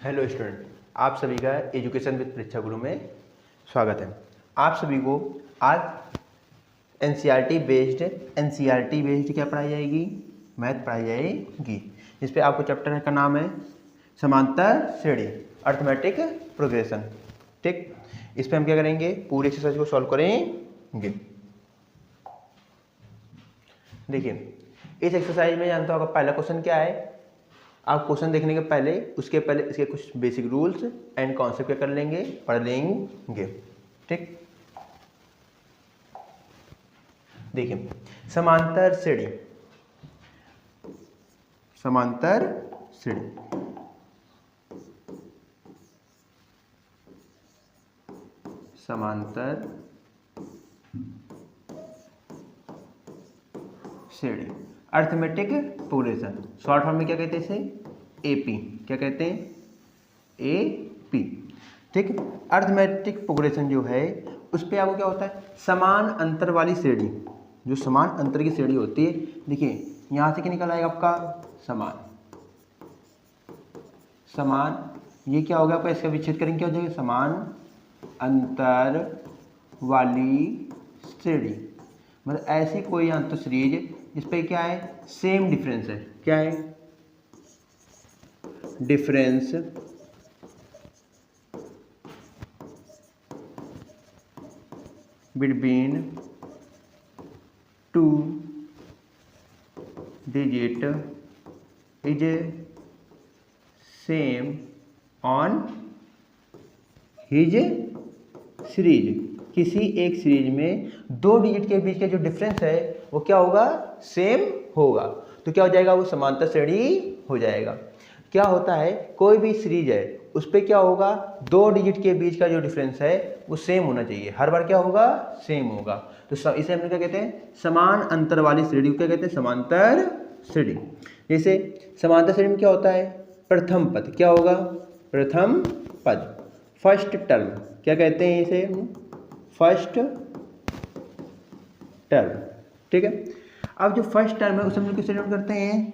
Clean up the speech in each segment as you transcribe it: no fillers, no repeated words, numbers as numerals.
Hello student, आप सभी का एजुकेशन विद परीक्षा गुरु में स्वागत है। आप सभी को आज एनसीईआरटी बेस्ड क्या पढ़ाई जाएगी? मैथ पढ़ाई जाएगी। इस पे आपको चैप्टर का नाम है समांतर श्रेणी, अर्थमेटिक प्रोग्रेशन। ठीक, इस पे हम क्या करेंगे? पूरी एक्सरसाइज को सॉल्व करेंगे। देखिए, इस एक्सरसाइज में जानते हो आपका पहला क्वेश्चन क्या है। आप क्वेश्चन देखने के पहले उसके पहले इसके कुछ बेसिक रूल्स एंड कॉन्सेप्ट क्या कर लेंगे, पढ़ लेंगे। ठीक, देखिए समांतर श्रेणी, समांतर श्रेणी समांतर श्रेणी अर्थमेटिक प्रोग्रेशन, शॉर्ट फॉर्म में क्या कहते हैं इसे? एपी। क्या कहते हैं? एपी। ठीक, अर्थमेटिक प्रोग्रेशन जो है उस पर आपको क्या होता है? समान अंतर वाली श्रेणी, जो समान अंतर की श्रेणी होती है। देखिए यहाँ से क्या निकल आएगा आपका? समान। समान ये क्या होगा आपका? इसका विच्छेद करेंगे, क्या हो जाएगा? समान अंतर वाली श्रेणी, मतलब ऐसी कोई अंतर सीरीज जिस पे क्या है? सेम डिफरेंस है। क्या है? Difference between two digit is same on his series. किसी एक सीरीज में दो डिजिट के बीच का जो डिफरेंस है वो क्या होगा? सेम होगा। तो क्या हो जाएगा? वो समांतर श्रेणी हो जाएगा। क्या होता है? कोई भी सीरीज है उस पर क्या होगा? दो डिजिट के बीच का जो डिफरेंस है वो सेम होना चाहिए। हर बार क्या होगा? सेम होगा। तो इसे हम क्या कहते हैं? समान अंतर वाली श्रेणी को क्या कहते हैं? समांतर श्रेणी। जैसे समांतर श्रेणी में क्या होता है? प्रथम पद क्या होगा? प्रथम पद, फर्स्ट टर्म। क्या कहते हैं इसे? First term. ठीक है, अब जो फर्स्ट टर्म है उसे हम लोग किससे डिनोट करते हैं?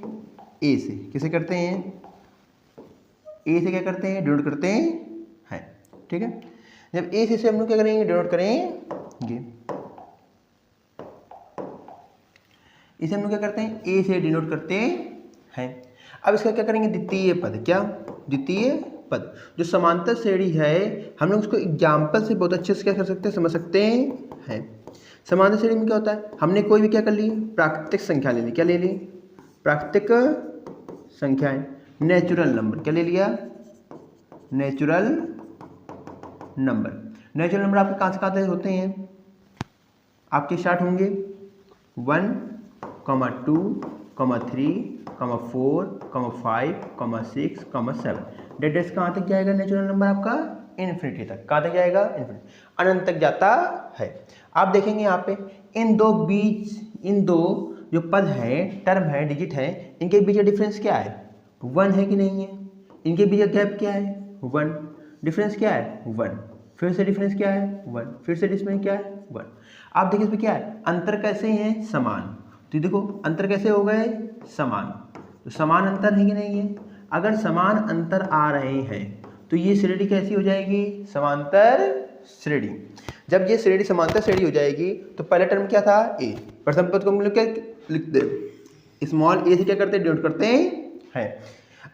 ए से। किसे करते हैं? ए से क्या करते हैं? डिनोट करते हैं। ठीक है, जब ए से हम लोग क्या करेंगे? डिनोट करेंगे। इसे हम लोग क्या करते हैं? ए से डिनोट करते हैं। अब इसका क्या करेंगे? द्वितीय पद। क्या? द्वितीय पद। जो समांतर श्रेणी है हम लोग उसको एग्जाम्पल से बहुत अच्छे से क्या कर सकते हैं? समझ सकते हैं। समांतर श्रेणी में क्या होता है? हमने कोई भी क्या कर ली? प्राकृतिक संख्या ले ली। क्या ले ली? प्राकृतिक संख्याएं, नेचुरल नंबर। क्या ले लिया? Natural number. नेचुरल नंबर आपके कहाँ से कहाँ तक होते हैं? आपके स्टार्ट होंगे 1, 2, 3, 4, 5, 6, 7। डेट कहाँ तक जाएगा नेचुरल नंबर आपका? इन्फिनिटी तक। कहाँ तक जाएगा? इन्फिनिटी, अनंत तक जाता है। आप देखेंगे यहाँ पे इन दो जो पद है, टर्म है, डिजिट है, इनके बीच का डिफरेंस क्या है? 1 है कि नहीं है? इनके बीच का गैप क्या है? 1। डिफरेंस क्या है? 1। फिर से डिफरेंस क्या है? 1। फिर से डिफरेंस क्या है? 1। आप देखिए इसमें क्या है? अंतर कैसे हैं? समान। तो देखो अंतर कैसे हो गए? समान। तो समान अंतर है कि नहीं है? अगर समान अंतर आ रहे हैं तो ये श्रेणी कैसी हो जाएगी? समांतर श्रेणी। जब ये श्रेणी समांतर श्रेणी हो जाएगी तो पहला टर्म क्या था? ए। प्रथम पद को हम लोग क्या लिखते हैं? स्मॉल ए से क्या करते हैं? डिनोट करते हैं।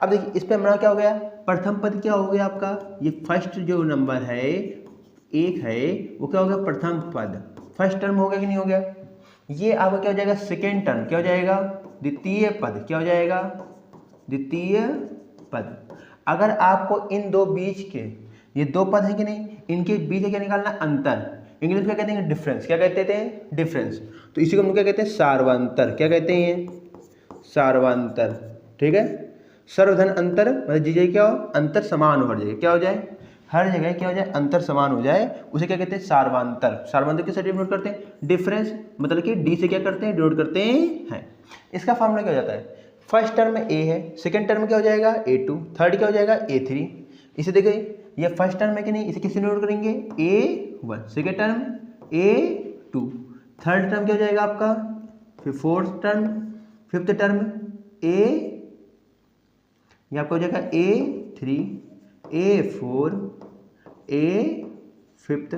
अब देखिए इस पे हमारा क्या हो गया? प्रथम पद क्या हो गया आपका? ये फर्स्ट जो नंबर है एक है वो क्या हो गया? प्रथम पद। फर्स्ट टर्म हो गया कि नहीं हो गया? ये आपका क्या हो जाएगा? Second term. क्या हो जाएगा? द्वितीय पद। क्या हो जाएगा? द्वितीय पद। अगर आपको इन दो बीच के, ये दो पद है कि नहीं, इनके बीच क्या निकालना? अंतर। इंग्लिश में क्या कहते हैं? डिफरेंस। क्या कहते थे? डिफरेंस। तो इसी को हम लोग क्या कहते हैं? सार्वंतर। क्या कहते हैं? सार्वंतर। ठीक है, सर्वधन अंतर मतलब जी क्या हो? अंतर समान हो जाए। क्या हो जाए? हर जगह क्या हो जाए? अंतर समान हो जाए, उसे क्या कहते हैं? सार्वंतर। सार्वंतर किससे डिनोट करते हैं? डिफरेंस, मतलब कि डी से क्या करते हैं? डिनोट करते हैं। इसका फॉर्मूला क्या हो जाता है? फर्स्ट टर्म में ए है, सेकंड टर्म क्या हो जाएगा? A2, थर्ड क्या हो जाएगा? A3। इसे देखिए ये फर्स्ट टर्म है कि नहीं, इसे किससे डिनोट करेंगे? A1। Second term A2, third term क्या हो जाएगा आपका? फिर fourth term, fifth term A, ये आपका हो जाएगा A3, A4 A5।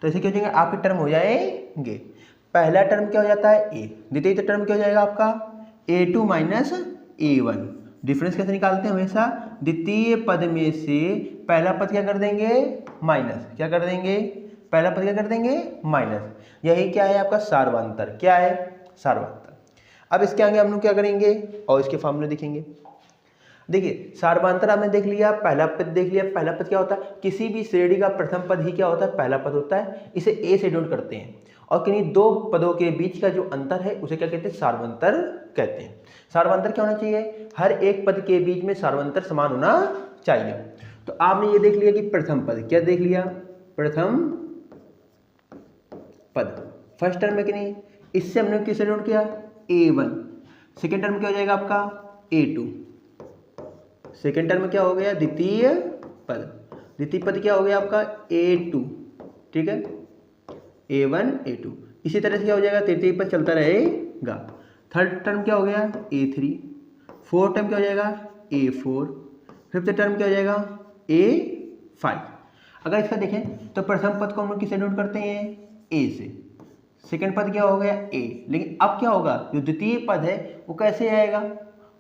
तो ऐसे क्या हो जाएंगे आपके टर्म हो जाएंगे। पहला टर्म क्या हो जाता है A, द्वितीय टर्म क्या हो जाएगा आपका A2 माइनस A1। डिफरेंस कैसे निकालते हैं हमेशा, द्वितीय पद में से पहला पद क्या कर देंगे माइनस, क्या कर देंगे पहला पद क्या कर देंगे माइनस। यही क्या है आपका सार्वंतर, क्या है सार्वंतर। अब इसके आगे हम लोग क्या करेंगे और इसके फॉर्मूले देखेंगे। देखिए सार्वंतर हमने देख लिया, पहला पद देख लिया। पहला पद क्या होता है, किसी भी श्रेणी का प्रथम पद ही क्या होता है पहला पद होता है, इसे ए से डिनोट करते हैं। और किन्हीं दो पदों के बीच का जो अंतर है उसे क्या कहते हैं सार्वंतर कहते हैं। सार्वंतर क्या होना चाहिए, हर एक पद के बीच में सार्वंतर समान होना चाहिए। तो आपने ये देख लिया कि प्रथम पद, क्या देख लिया प्रथम पद फर्स्ट टर्म में कि नहीं, इससे हमने किसे डिनोट किया A1। सेकेंड टर्म क्या हो जाएगा आपका A2। सेकेंड टर्म में क्या हो गया द्वितीय पद, द्वितीय पद क्या हो गया आपका A2, ठीक है A1 A2। इसी तरह से क्या हो जाएगा तृतीय पद चलता रहेगा। थर्ड टर्म क्या हो गया A3। फोर्थ टर्म क्या हो जाएगा A4। फिफ्थ टर्म क्या हो जाएगा A5। अगर इसका देखें तो प्रथम पद को हम लोग किसे डिनोट करते हैं A से, सेकंड पद क्या हो गया A। लेकिन अब क्या होगा जो द्वितीय पद है वो कैसे आएगा,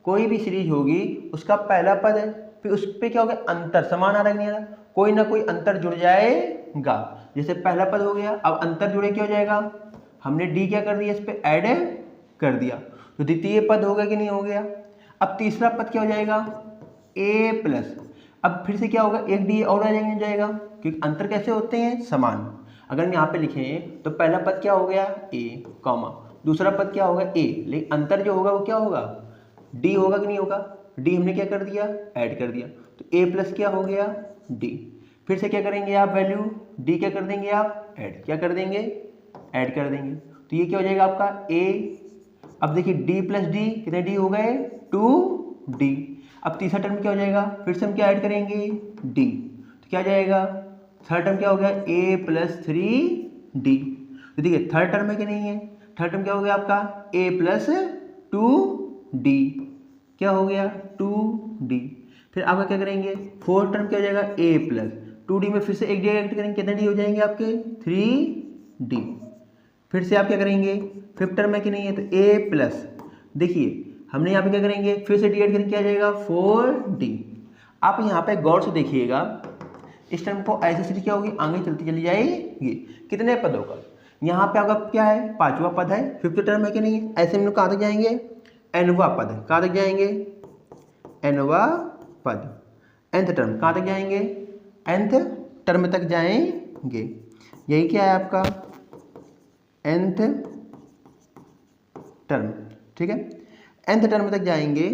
कोई भी सीरीज होगी उसका पहला पद है, फिर उस पर क्या हो गया अंतर समान आ रहा है नहीं आ रहा, कोई ना कोई अंतर जुड़ जाएगा। जैसे पहला पद हो गया, अब अंतर जुड़े क्या हो जाएगा, हमने डी क्या कर दिया इस पर ऐड कर दिया, तो द्वितीय पद हो गया कि नहीं हो गया। अब तीसरा पद क्या हो जाएगा A प्लस, अब फिर से क्या होगा एक डी और आ जाएगा, क्योंकि अंतर कैसे होते हैं समान। अगर हम यहाँ पे लिखें तो पहला पद क्या हो गया A कॉमा, दूसरा पद क्या होगा A, लेकिन अंतर जो होगा वो क्या होगा D होगा कि नहीं होगा, D हमने क्या कर दिया ऐड कर दिया, तो A प्लस क्या हो गया D। फिर से क्या करेंगे आप वैल्यू D क्या कर देंगे आप ऐड, क्या कर देंगे ऐड कर देंगे, तो ये क्या हो जाएगा आपका A। अब देखिए D प्लस D कितने D हो गए 2D। अब तीसरा टर्म क्या हो जाएगा, फिर से हम क्या ऐड करेंगे D, तो क्या जाएगा थर्ड टर्म क्या हो गया A प्लस 3D। तो देखिए थर्ड टर्म है कि नहीं है, थर्ड टर्म क्या हो गया आपका A प्लस 2D, क्या हो गया 2D। फिर आपका क्या करेंगे फोर्थ टर्म क्या हो जाएगा A प्लस 2D में फिर से एक डी ऐड करेंगे, कितने डी हो जाएंगे आपके 3D। फिर से आप क्या करेंगे फिफ्थ टर्म है कि नहीं है, तो A प्लस देखिए हमने यहाँ पे क्या करेंगे फिर से डी ऐड करेंगे, क्या जाएगा 4D। आप यहाँ पे गौर से देखिएगा इस टर्म को ऐसे सीरीज क्या होगी आगे चलती चली जाएगी, कितने पदों का, यहाँ पे आपका क्या है पांचवा पद है, फिफ्थ टर्म है कि नहीं है, ऐसे हम लोग कहाँ तक जाएंगे एनवा पद, कहाँ तक जाएंगे एनवा पद। nth टर्म कहाँ तक जाएंगे nth टर्म तक जाएंगे, यही क्या है आपका nth टर्म, ठीक है nth टर्म तक जाएंगे।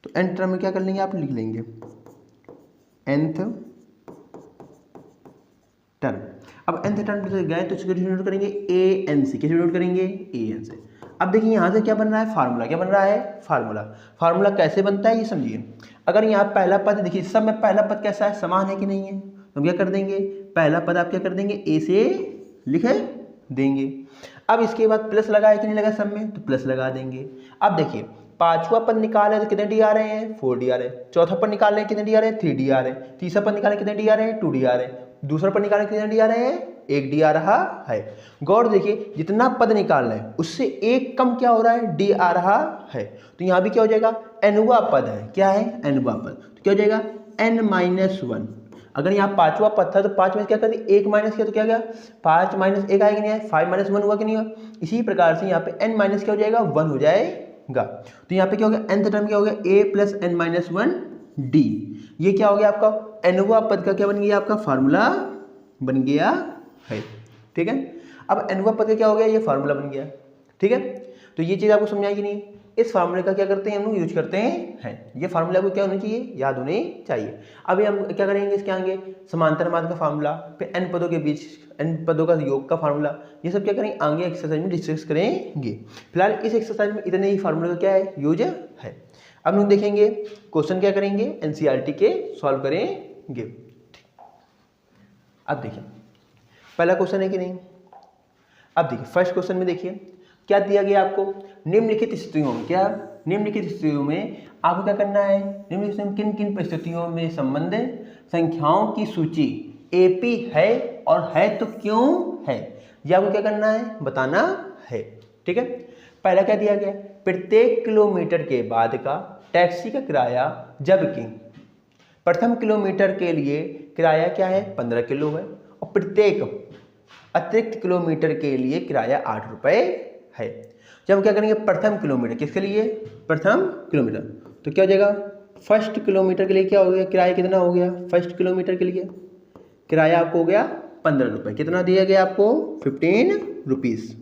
तो nth टर्म में क्या कर लेंगे आप लिख लेंगे nth टर्म। अब nth टर्म पे गए तो इसको डिनोट करेंगे an से, कैसे डिनोट करेंगे an से। अब देखिए यहाँ से क्या बन रहा है फार्मूला, क्या बन रहा है फार्मूला। फार्मूला कैसे बनता है ये समझिए। अगर यहाँ पहला पद देखिए सब में पहला पद कैसा है समान है कि नहीं है, तो हम क्या कर देंगे पहला पद आप क्या कर देंगे A से लिख देंगे। अब इसके बाद प्लस लगा है कि नहीं लगा सब में, तो प्लस लगा देंगे। अब देखिए पांचवा पद निकाल है तो कितने डी आ रहे हैं 4D आ रहे हैं, चौथा पद निकाल रहे हैं कितने डी आ रहे हैं 3D आ रहे हैं, तीसरा पद निकाले कितने डी आ रहे हैं 2D आ रहे हैं, दूसरा पद निकाले कितने डी आ रहे हैं 1D आ रहा है। गौर देखिए जितना पद निकाल रहे हैं उससे एक कम क्या हो रहा है D आ रहा है, तो यहाँ भी क्या हो जाएगा nवा पद है, क्या है nवा पद, तो क्या हो जाएगा n-1। अगर यहाँ पांचवा पद था तो पांच में क्या कर दिया एक माइनस किया तो क्या गया 5 माइनस 1 आएगा नहीं आया, 5 माइनस 1 हुआ कि नहीं हुआ। इसी प्रकार से यहाँ पे n माइनस क्या हो जाएगा 1 हो जाएगा। तो यहाँ पे क्या हो गया nth टर्म क्या हो गया A प्लस n-1D। ये क्या हो गया आपका nवा पद का क्या बन गया आपका फार्मूला बन गया है, ठीक है। अब nवा पद का क्या हो गया ये फार्मूला बन गया, ठीक है। तो ये चीज़ आपको समझाई कि नहीं, इस फार्मूले का क्या करते हैं हम लोग यूज करते हैं, ये फार्मूला को क्या होना चाहिए याद होने चाहिए। अभी हम क्या करेंगे इसके आगे समांतर मार्ग का फार्मूला, फिर n पदों के बीच n पदों का योग का फार्मूला, ये सब क्या करेंगे आगे एक्सरसाइज में डिस्कस करेंगे। फिलहाल इस एक्सरसाइज में इतने ही फार्मूले का क्या है यूज है। अब हम देखेंगे क्वेश्चन क्या करेंगे NCERT के सॉल्व करेंगे। अब देखिए पहला क्वेश्चन है कि नहीं, अब देखिए फर्स्ट क्वेश्चन में देखिए क्या दिया गया आपको, निम्नलिखित स्थितियों में क्या निम्नलिखित स्थितियों में आपको क्या करना है, निम्नलिखित में किन किन परिस्थितियों में संबंध संख्याओं की सूची एपी है और है तो क्यों है, ये आपको क्या करना है, बताना है। ठीक है, पहला क्या दिया गया, प्रत्येक किलोमीटर के बाद का टैक्सी का किराया, जबकि प्रथम किलोमीटर के लिए किराया क्या है 15 किलो है और प्रत्येक अतिरिक्त किलोमीटर के लिए किराया 8 रुपये है। जब हम क्या करेंगे प्रथम किलोमीटर, किसके लिए, प्रथम किलोमीटर, तो क्या हो जाएगा, फर्स्ट किलोमीटर के लिए क्या हो गया, किराया कितना हो गया, फर्स्ट किलोमीटर के लिए किराया आपको हो गया 15 रुपये, कितना दिया गया आपको 15 रुपीज़।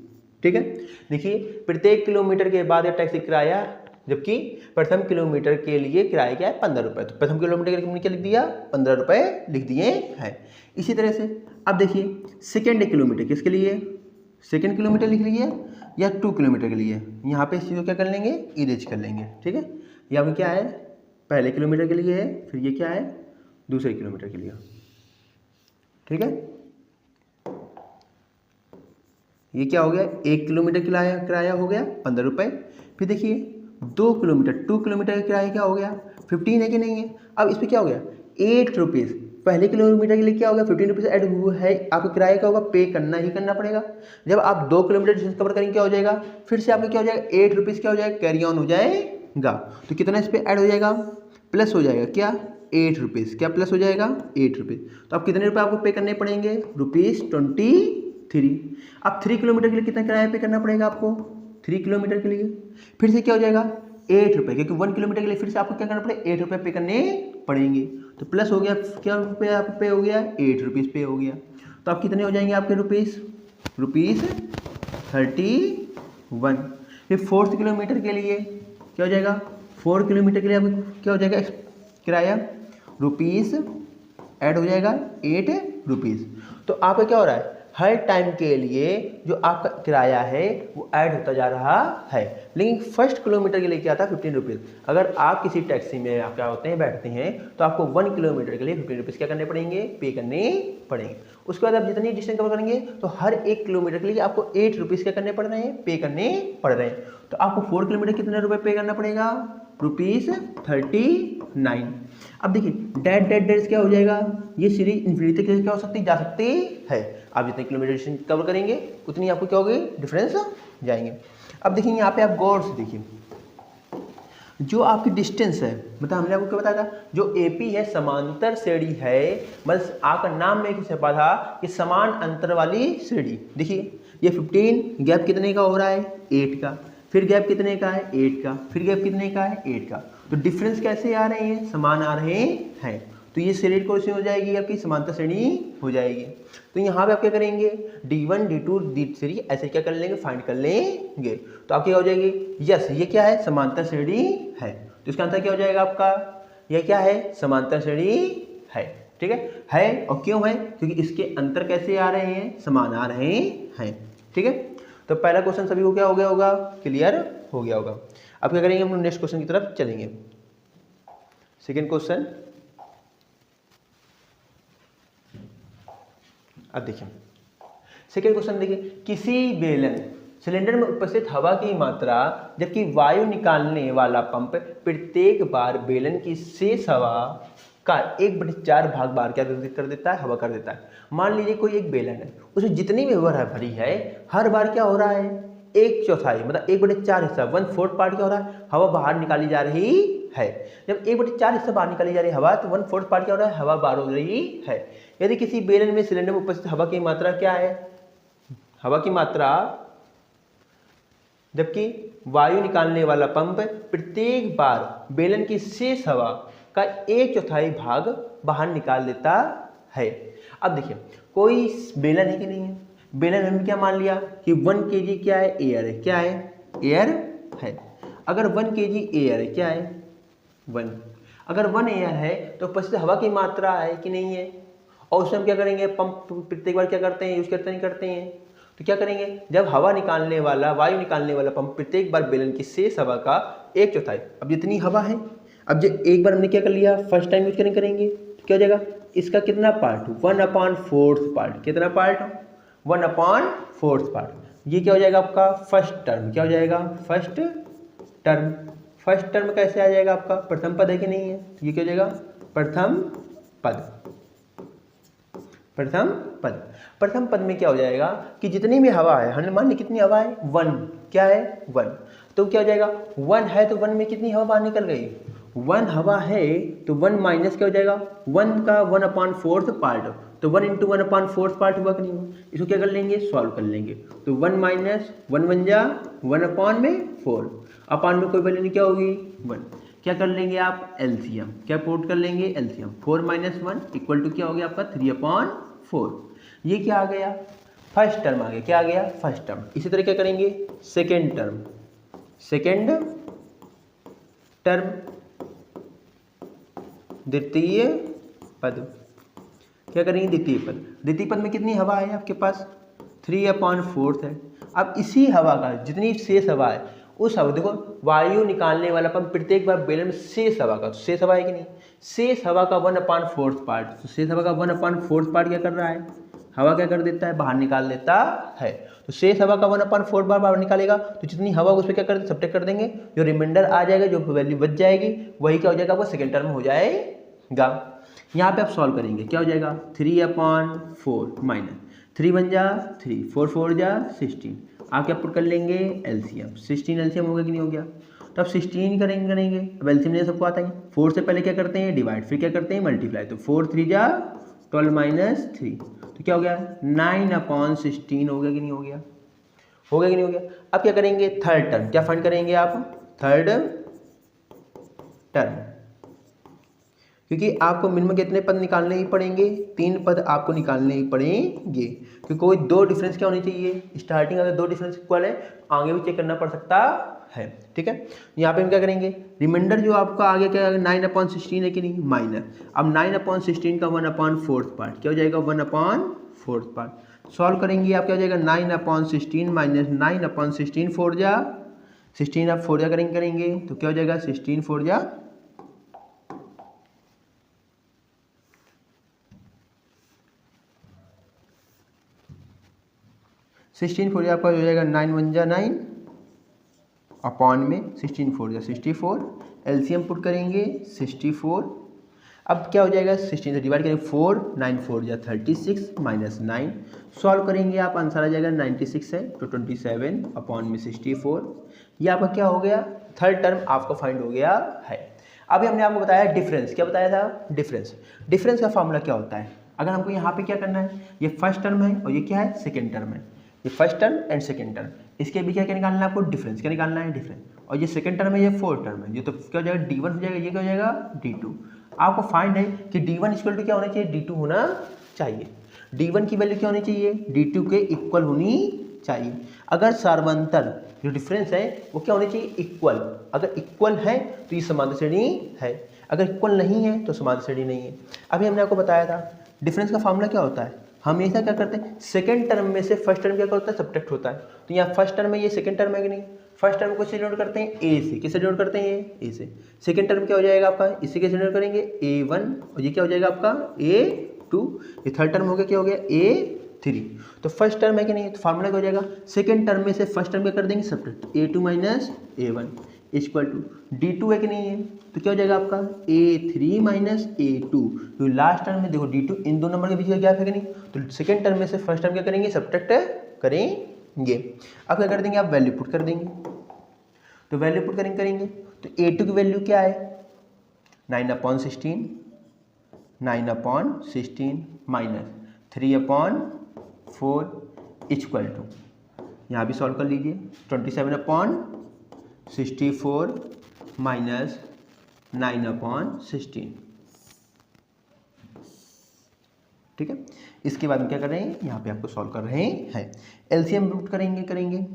ठीक है, देखिए प्रत्येक किलोमीटर के बाद टैक्सी किराया, जबकि प्रथम किलोमीटर के लिए किराया क्या है 15 रुपये, तो प्रथम किलोमीटर के लिए हमने क्या लिख दिया 15 रुपये लिख दिए हैं। इसी तरह से अब देखिए सेकेंड किलोमीटर, किसके लिए, सेकेंड किलोमीटर लिख लीजिए या 2 किलोमीटर के लिए, यहाँ पे इस चीज़ को क्या कर लेंगे, इरेज कर लेंगे। ठीक है, यहाँ पे क्या है पहले किलोमीटर के लिए है, फिर ये क्या है दूसरे किलोमीटर के लिए। ठीक है, ये क्या हो गया, 1 किलोमीटर किराया हो गया 15 रुपये, फिर देखिए 2 किलोमीटर, 2 किलोमीटर का किराया क्या हो गया 15 है कि नहीं है। अब इस पर क्या हो गया 8 रुपीज़, पहले किलोमीटर के लिए क्या होगा 15 रुपीज़ ऐड हुआ है, आपको किराया क्या होगा पे करना ही करना पड़ेगा। जब आप 2 किलोमीटर डिस्टेंस कवर करेंगे क्या हो जाएगा, फिर से आपका क्या हो जाएगा 8 रुपीज़ क्या हो जाएगा कैरी ऑन हो जाएगा, तो कितना इस पर ऐड हो जाएगा, प्लस हो जाएगा क्या 8 रुपीज़, क्या प्लस हो जाएगा 8 रुपीज़, तो आप कितने रुपये आपको पे करने पड़ेंगे ₹23। अब 3 किलोमीटर के लिए कितना किराया पे करना पड़ेगा आपको, 3 किलोमीटर के लिए फिर से क्या हो जाएगा 8 रुपये, क्योंकि 1 किलोमीटर के लिए फिर से आपको क्या करना पड़ेगा 8 रुपये पे करने पड़ेंगे, तो प्लस हो गया क्या रुपये आप पे हो गया 8 रुपीज़ पे हो गया, तो आप कितने हो जाएंगे आपके ₹31। फिर 4th किलोमीटर के लिए क्या हो जाएगा, 4 किलोमीटर के लिए आपको क्या हो जाएगा किराया रुपीज़ ऐड हो जाएगा 8 रुपीज़। तो आपका क्या हो रहा है हर टाइम के लिए जो आपका किराया है वो ऐड होता जा रहा है, लेकिन फर्स्ट किलोमीटर के लिए क्या था 15 रुपीज़। अगर आप किसी टैक्सी में आप क्या होते हैं बैठते हैं तो आपको 1 किलोमीटर के लिए 15 रुपीज़ क्या करने पड़ेंगे, पे करने पड़ेंगे। उसके बाद आप जितनी डिस्टेंस कवर करेंगे तो हर 1 किलोमीटर के लिए आपको 8 रुपीज़ क्या करने पड़ रहे हैं, पे करने पड़ रहे हैं। तो आपको 4 किलोमीटर कितने रुपये पे करना पड़ेगा, ₹39। अब देखिए डेट क्या हो जाएगा, ये सीरीज इन्फिनिटी तक क्या हो सकती जा सकती है, आप जितने किलोमीटर डिस्टेंस कवर करेंगे उतनी आपको क्या होगी डिफरेंस जाएंगे। अब देखिए यहाँ पे आप गौर से देखिए जो आपकी डिस्टेंस है, मतलब हमने आपको क्या बताया था जो एपी है समांतर श्रेणी है, बस आपका नाम में किसे पता था कि समान अंतर वाली श्रेणी। देखिए ये 15 गैप कितने का हो रहा है 8 का, फिर गैप कितने का है 8 का, फिर गैप कितने का है 8 का, तो डिफरेंस कैसे आ रहे हैं, समान आ रहे हैं, तो ये श्रेणी कौन सी हो जाएगी आपकी समांतर श्रेणी हो जाएगी। तो यहाँ पे आप क्या करेंगे D1 D2 D3 ऐसे क्या कर लेंगे फाइंड कर लेंगे, तो आपकी क्या हो जाएगी यस ये क्या है समांतर श्रेणी है, तो इसका आंसर क्या हो जाएगा आपका, यह क्या है समांतर श्रेणी है। ठीक है और क्यों है, क्योंकि इसके अंतर कैसे आ रहे हैं, समान आ रहे हैं। ठीक है, तो पहला क्वेश्चन सभी को क्या हो गया होगा, क्लियर हो गया होगा। अब क्या करेंगे हम लोग नेक्स्ट क्वेश्चन की तरफ चलेंगे। सेकेंड क्वेश्चन, अब देखिए सेकेंड क्वेश्चन देखिए, किसी बेलन सिलेंडर में उपस्थित हवा की मात्रा जबकि वायु निकालने वाला पंप प्रत्येक बार बेलन की शेष हवा का 1/4 भाग बार क्या कर देता है, हवा कर देता है। मान लीजिए कोई एक बेलन है, उसमें जितनी भी हवा भरी है हर बार क्या हो रहा है 1/4 मतलब 1/4 हिस्सा 1/4 पार्ट क्या हो रहा है, हवा बाहर निकाली जा रही है। जब 1/4 हिस्सा बाहर निकाली जा रही है हवा, तो 1/4 पार्ट क्या हो रहा है, हवा बाहर हो रही है। यदि किसी बेलन में सिलेंडर में उपस्थित हवा की मात्रा क्या है, हवा की मात्रा जबकि वायु निकालने वाला पंप प्रत्येक बार बेलन की शेष हवा का 1/4 भाग बाहर निकाल देता है। अब देखिए कोई बेलन है कि नहीं है, बेलन हमने क्या मान लिया कि 1 kg क्या है, एयर है, क्या है एयर है। अगर 1 kg एयर है क्या है 1, अगर 1 एयर है तो उपस्थित हवा की मात्रा है कि नहीं है, और उसमें हम क्या करेंगे पंप प्रत्येक बार क्या करते हैं यूज करते नहीं करते हैं, तो क्या करेंगे जब हवा निकालने वाला वायु निकालने वाला पंप प्रत्येक बार बेलन की शेष हवा का 1/4, अब जितनी हवा है, अब जो एक बार हमने क्या कर लिया फर्स्ट टाइम यूज करेंगे तो क्या हो जाएगा इसका कितना पार्ट 1/4 पार्ट, कितना पार्ट 1/4 पार्ट, ये क्या हो जाएगा आपका फर्स्ट टर्म, क्या हो जाएगा फर्स्ट टर्म। फर्स्ट टर्म कैसे आ जाएगा आपका, प्रथम पद है कि नहीं है, ये क्या हो जाएगा प्रथम पद। प्रथम पद, प्रथम पद में क्या हो जाएगा कि जितनी भी हवा है, हमने मान ली कितनी हवा है 1, क्या है 1, तो क्या हो जाएगा 1 है तो 1 में कितनी हवा बाहर निकल गई, 1 हवा है तो 1 माइनस क्या हो जाएगा 1 का 1/4 पार्ट, तो 1 × 1/4 पार्ट हुआ कि नहीं हुआ, इसको क्या कर लेंगे सॉल्व कर लेंगे, तो 1 माइनस 1 बन जा 1/4, अपान में कोई वैल्यू नहीं क्या होगी 1, क्या कर लेंगे आप एलसीएम, क्या पुट कर लेंगे एलसीएम, 4 - 1 इक्वल टू क्या हो गया आपका 3/4, ये क्या आ गया फर्स्ट टर्म आ गया, क्या आ गया फर्स्ट टर्म। इसी तरह क्या करेंगे सेकेंड टर्म, सेकेंड टर्म द्वितीय पद, क्या करेंगे द्वितीय पद, द्वितीय पद में कितनी हवा है आपके पास 3/4 है। अब इसी हवा का जितनी शेष हवा है उस हवा, देखो वायु निकालने वाला पंप प्रत्येक बार बेलन में शेष हवा का, तो शेष हवा है कि नहीं, शेष हवा का 1/4 पार्ट, तो शेष हवा का 1/4 पार्ट क्या कर रहा है, हवा क्या कर देता है बाहर निकाल देता है, तो शेष हवा का 1/4 बाहर निकालेगा तो जितनी हवा उस पर क्या कर सब्ट्रैक्ट कर देंगे, जो रिमाइंडर आ जाएगा, जो वैल्यू बच जाएगी वही क्या हो जाएगा, वो सेकेंड टर्म हो जाएगा। यहाँ पे आप सॉल्व करेंगे क्या हो जाएगा 3/4 माइनस 3 बन जा 3, 4 4 जा 16, आप क्या पुट कर लेंगे एलसीएम, 16 एलसीएम हो गया कि नहीं हो गया, तो आप 16 करेंगे, अब एलसीएम ने सबको आता है 4 से पहले क्या करते हैं डिवाइड, फिर क्या करते हैं मल्टीप्लाई, तो 4 3 जा 12 माइनस 3, तो क्या हो गया 9/16 हो गया कि नहीं हो गया, हो गया कि नहीं हो गया। अब क्या करेंगे थर्ड टर्म, क्या फाइंड करेंगे आप थर्ड टर्म, क्योंकि आपको मिनिमम कितने पद निकालने ही पड़ेंगे, 3 पद आपको निकालने ही पड़ेंगे, क्योंकि कोई 2 डिफरेंस क्या होनी चाहिए, स्टार्टिंग अगर 2 डिफरेंस इक्वल है आगे भी चेक करना पड़ सकता है, ठीक है। यहाँ पे हम क्या करेंगे रिमाइंडर जो आपका आगे क्या 9/16 है कि नहीं माइनस, अब 9/16 का 1/4 पार्ट क्या हो जाएगा 1/4 पार्ट, सॉल्व करेंगे आप क्या हो जाएगा 9/16 माइनस 9/16 4 जा 16 आप 4 जा करेंगे तो क्या हो जाएगा 16 4 जा 16 4 आपका हो जाएगा 9 1 जा 9 अपॉन में 16 4 जा 64, एलसीएम पुट करेंगे 64, अब क्या हो जाएगा 16 से डिवाइड करेंगे 4 9 4 जा 36 माइनस 9, सॉल्व करेंगे आप आंसर आ जाएगा 96 है तो 27 अपॉन में 64, ये आपका क्या हो गया थर्ड टर्म आपको फाइंड हो गया है। अभी हमने आपको बताया डिफरेंस, क्या बताया था डिफरेंस, डिफरेंस का फॉर्मूला क्या होता है, अगर हमको यहाँ पे क्या करना है, ये फर्स्ट टर्म है और ये क्या है सेकेंड टर्म है, ये first term and second term, इसके बीच क्या निकालना है आपको डिफरेंस, क्या निकालना है डिफरेंस, और ये सेकेंड टर्म है ये फोर्थ टर्म है, ये तो क्या हो जाएगा D1 हो जाएगा, ये क्या हो जाएगा D2, आपको फाइंड है कि D1 इक्वल टू क्या होना चाहिए D2 होना चाहिए, D1 की वैल्यू क्या होनी चाहिए D2 के इक्वल होनी चाहिए, अगर सार्वंतर जो डिफरेंस है वो क्या होनी चाहिए इक्वल, अगर इक्वल है तो ये समांतर श्रेणी है, अगर इक्वल नहीं है तो समांतर श्रेणी नहीं है। अभी हमने आपको बताया था डिफरेंस का फॉर्मूला क्या होता है, हमेशा क्या करते हैं सेकंड टर्म में से फर्स्ट टर्म क्या होता है सब्ट्रैक्ट होता है, तो यहाँ फर्स्ट टर्म में ये सेकंड टर्म है कि नहीं, फर्स्ट टर्म को किससे डिनोट करते हैं ए से, किससे डिनोट करते हैं ए से, सेकंड टर्म क्या हो जाएगा आपका इसी के डिनोट करेंगे A1 और ये क्या हो जाएगा आपका A2, ये थर्ड टर्म हो गया क्या हो गया A3, तो फर्स्ट टर्म है कि नहीं, तो फार्मूला क्या हो जाएगा सेकंड टर्म में से फर्स्ट टर्म क्या कर देंगे subtract A2 minus A1 equal to D2 है कि नहीं है, तो क्या हो जाएगा आपका A3 माइनस A2, तो लास्ट टर्म में देखो D2 इन दो नंबर के बीच का गैप है कि नहीं, तो सेकंड टर्म में से फर्स्ट टर्म क्या करेंगे सब्ट्रैक्ट करेंगे, अब क्या कर देंगे आप वैल्यू पुट कर देंगे, तो वैल्यू पुट करेंगे तो A2 की वैल्यू क्या है 9/16 माइनस 3/4 इक्वल टू, यहाँ भी सॉल्व कर लीजिए 27/64 माइनस 9/16, ठीक है। इसके बाद में क्या कर रहे हैं यहाँ पे आपको सॉल्व कर रहे हैं, एलसीएम पुट करेंगे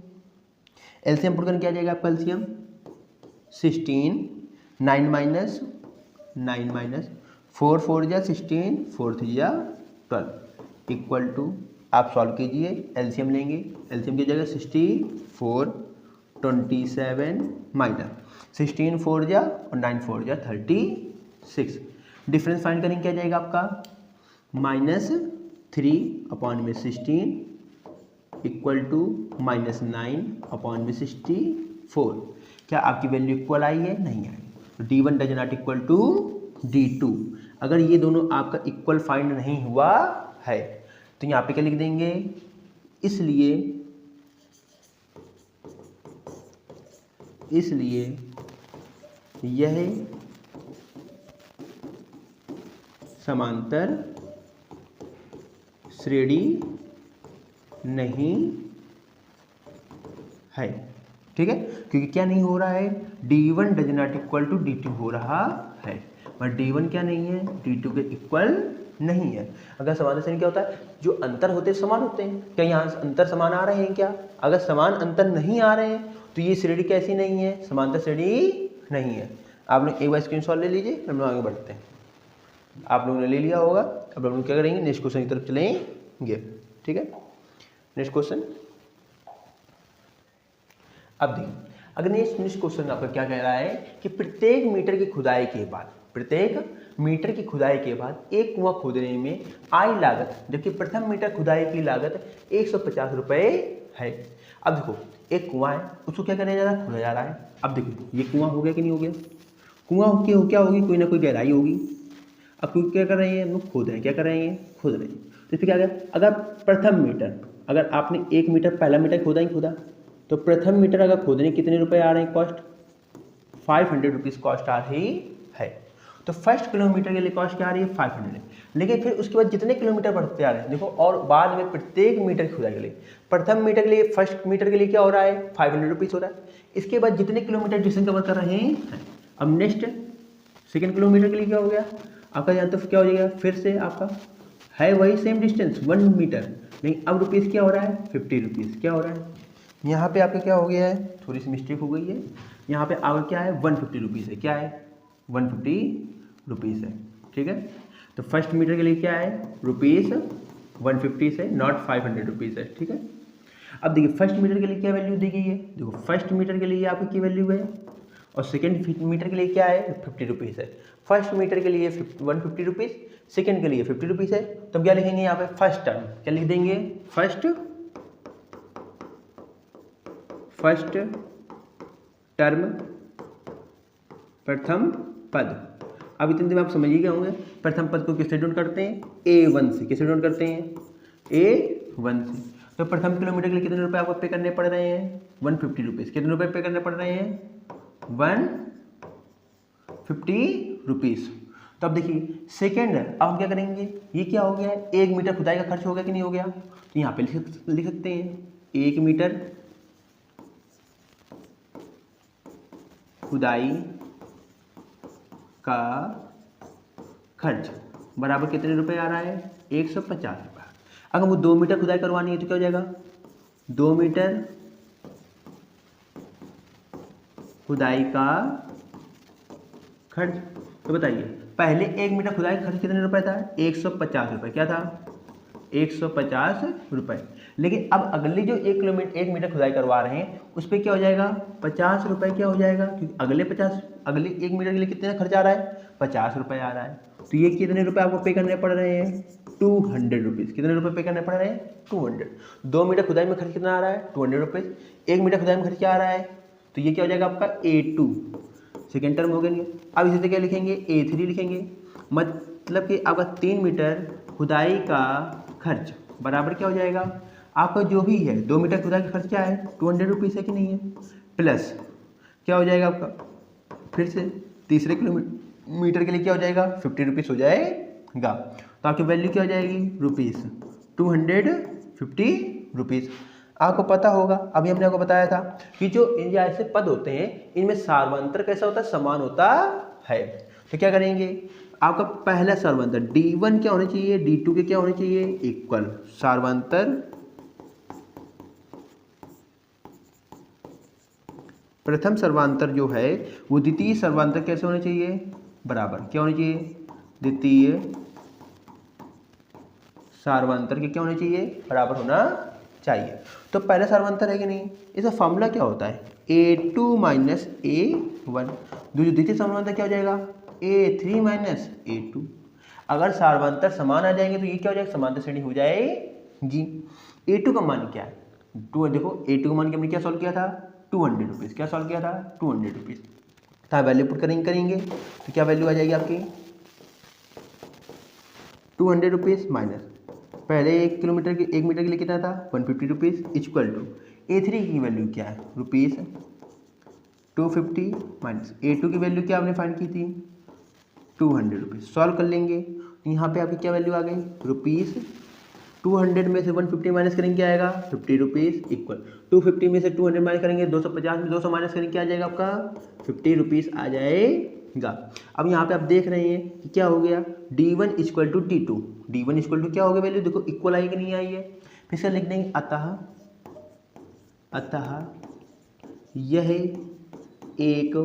एलसीएम पुट करके क्या जाएगा आपका एलसीएम 16 9 माइनस 4 4 जा 16 4 3 जा 12 इक्वल टू, आप सॉल्व कीजिए एलसीएम लेंगे, एलसीएम की जगह 64 27 माइनस 16 4 जा और 9 4 जा 36, डिफरेंस फाइंड करेंगे क्या जाएगा आपका -3/16 इक्वल टू -9/64, क्या आपकी वैल्यू इक्वल आई है? नहीं आई। तो D1 does not equal to D2। अगर ये दोनों आपका इक्वल फाइंड नहीं हुआ है तो यहाँ पे क्या लिख देंगे, इसलिए यह समांतर श्रेणी नहीं है। ठीक है, क्योंकि क्या नहीं हो रहा है, D1 does not equal to D2 हो रहा है, पर D1 क्या नहीं है, D2 के इक्वल नहीं है। अगर समांतर श्रेणी क्या होता है, जो अंतर होते हैं समान होते हैं। क्या यहाँ अंतर समान आ रहे हैं क्या? अगर समान अंतर नहीं आ रहे हैं तो ये श्रेणी कैसी नहीं है, समांतर श्रेणी नहीं है। आप लोग एक बार स्क्रीनशॉट ले लीजिए, हम लोग आगे बढ़ते हैं। आप लोगों ने ले लिया होगा, अब हम लोग क्या करेंगे, नेक्स्ट क्वेश्चन की तरफ चलेंगे। ठीक है, नेक्स्ट क्वेश्चन। अब देखिए, अगर नेक्स्ट क्वेश्चन आपका क्या कह रहा है कि प्रत्येक मीटर की खुदाई के बाद एक कुआं खोदने में आई लागत, जबकि प्रथम मीटर खुदाई की लागत 150 रुपये है। अब देखो, एक कुआं है, उसको क्या करने जा रहा है, खोदा जा रहा है। अब देखो, ये कुआं हो गया कि नहीं हो गया, कुआं की क्या होगी, कोई ना कोई गहराई होगी। अब क्यों क्या कर रहे हैं, हम लोग खोद रहे हैं, क्या कर रहे हैं, खोद रहे हैं। तो इसमें क्या गया, अगर प्रथम मीटर, अगर आपने 1 मीटर पहला मीटर खोदा ही खोदा, तो प्रथम मीटर अगर खोदने कितने रुपए आ रहे हैं, कॉस्ट 500 रुपीज़ कॉस्ट आ रही है। तो फर्स्ट किलोमीटर के लिए कॉस्ट क्या आ रही है, 500। लेकिन फिर उसके बाद जितने किलोमीटर बढ़ते आ रहे हैं, देखो, और बाद में प्रत्येक मीटर की खुदाई के लिए, प्रथम मीटर के लिए, फर्स्ट मीटर के लिए क्या हो रहा है, 500 रुपीज़ हो रहा है। इसके बाद जितने किलोमीटर डिस्टेंस कवर कर रहे हैं, अब नेक्स्ट सेकेंड किलोमीटर के लिए क्या हो गया आपका, यहाँ तो क्या हो जाएगा, फिर से आपका है वही सेम डिस्टेंस 1 मीटर, लेकिन अब रुपीज़ क्या हो रहा है, 50 रुपीज़ क्या हो रहा है। यहाँ पे आपका क्या हो गया है, थोड़ी सी मिस्टेक हो गई है, यहाँ पे आपका क्या है, 150 रुपीज़ है, क्या है, 150 रुपीज़ है। ठीक है, तो फर्स्ट मीटर के लिए क्या है, रुपीज़ 150 से, नॉट 500 रुपीज़ है। ठीक है, अब देखिए फर्स्ट मीटर के लिए क्या वैल्यू दी गई है, देखो फर्स्ट मीटर के लिए आपकी वैल्यू है, और सेकेंड मीटर के लिए क्या है, 50 रुपीज़ है। फर्स्ट मीटर के लिए 150 रुपीज़, सेकेंड के लिए 50 रुपीज़ है। तो हम क्या लिखेंगे यहाँ पे, फर्स्ट टर्म क्या लिख देंगे, फर्स्ट टर्म, प्रथम पद। अब इतने दिन आप समझ ही गए होंगे, प्रथम पद को किससे डिनोट करते हैं, A1 से। किससे डिनोट करते हैं, A1 से। तो प्रथम किलोमीटर के लिए कितने रुपए आपको पे करने पड़ रहे हैं, 150 रुपीज़। कितने रुपए पे करने पड़ रहे हैं, 150 रुपीज़। तो अब देखिए सेकेंड, अब हम क्या करेंगे, ये क्या हो गया, 1 मीटर खुदाई का खर्च हो गया कि नहीं हो गया, तो यहाँ पे लिख सकते हैं 1 मीटर खुदाई का खर्च बराबर कितने रुपए आ रहा है, 150 रुपये। अगर वो 2 मीटर खुदाई करवानी है तो क्या हो जाएगा, 2 मीटर खुदाई का खर्च। तो बताइए, पहले 1 मीटर खुदाई का खर्च कितने रुपए था, 150 रुपये, क्या था, 150 रुपये। लेकिन अब अगले जो 1 मीटर खुदाई करवा रहे हैं उस पर क्या हो जाएगा, 50 रुपये क्या हो जाएगा, क्योंकि अगले 1 मीटर के लिए कितना खर्च आ रहा है, 50 रुपये आ रहा है। तो ये कितने रुपए आपको पे करने पड़ रहे हैं, 200 रुपीज़। कितने रुपए पे करने पड़ रहे हैं, 200। 2 मीटर खुदाई में खर्च कितना आ रहा है, 200 रुपीज़। 1 मीटर खुदाई में खर्च क्या आ रहा है, तो ये क्या हो जाएगा आपका A2, सेकेंड टर्म हो गया। अब इसी से क्या लिखेंगे, A3 लिखेंगे। मतलब कि आपका 3 मीटर खुदाई का खर्च बराबर क्या हो जाएगा, आपका जो भी है 2 मीटर खुदाई का खर्च क्या है, 200 रुपीज़ है कि नहीं है, प्लस क्या हो जाएगा आपका, फिर से तीसरे किलोमीटर के लिए क्या हो जाएगा, 50 रुपीज़ हो जाएगा। तो आपकी वैल्यू क्या हो जाएगी, रुपीज़ 250 रुपीज़। आपको पता होगा, अभी हमने आपको बताया था कि जो ऐसे पद होते हैं इनमें सार्वंतर कैसा होता है, समान होता है। तो क्या करेंगे, आपका पहला सार्वंतर D1 क्या होना चाहिए, D2 के क्या होने चाहिए, इक्वल। सार्वंतर प्रथम सर्वांतर जो है वो द्वितीय सर्वांतर कैसे होने चाहिए, बराबर। क्या होने चाहिए, द्वितीय सार्वंतर के क्या होने चाहिए, बराबर होना चाहिए। तो पहला सार्वंतर है कि नहीं, इसका फॉर्मूला क्या होता है, A2 माइनस A1। जो द्वितीय सार्वंतर क्या हो जाएगा, A3 माइनस A2। अगर सार्वंतर समान आ जाएंगे तो ये क्या हो जाएगा, समांतर श्रेणी हो जाएगी। A2 का मान क्या है, 2। देखो A2 का मान हमने क्या सॉल्व किया था, ₹200। क्या सॉल्व किया था? ₹200। तो वैल्यू पुट करेंगे तो क्या वैल्यू आ जाएगी आपकी? ₹200 माइनस पहले 1 मीटर के लिए कितना था? ₹150 इक्वल टू A3 की वैल्यू क्या है? ₹250 माइनस A2 की वैल्यू क्या आपने फाइंड की थी? ₹200। सॉल्व कर लेंगे तो यहाँ पे आपकी क्या वैल्यू आ गई? ₹200 में से 150 माइनस करेंगे क्या आएगा? ₹50 इक्वल 250 में से 200 माइनस करेंगे 250 में 200 माइनस करेंगे क्या आ जाएगा आपका? ₹50 आ जाएगा। अब यहाँ पे आप देख रहे हैं कि क्या हो गया? D1 equal to D2। D1 equal to क्या हो गया वैल्यू? देखो इक्वल आई कि नहीं आई है। फिर से लिख देंगे अतः यह एक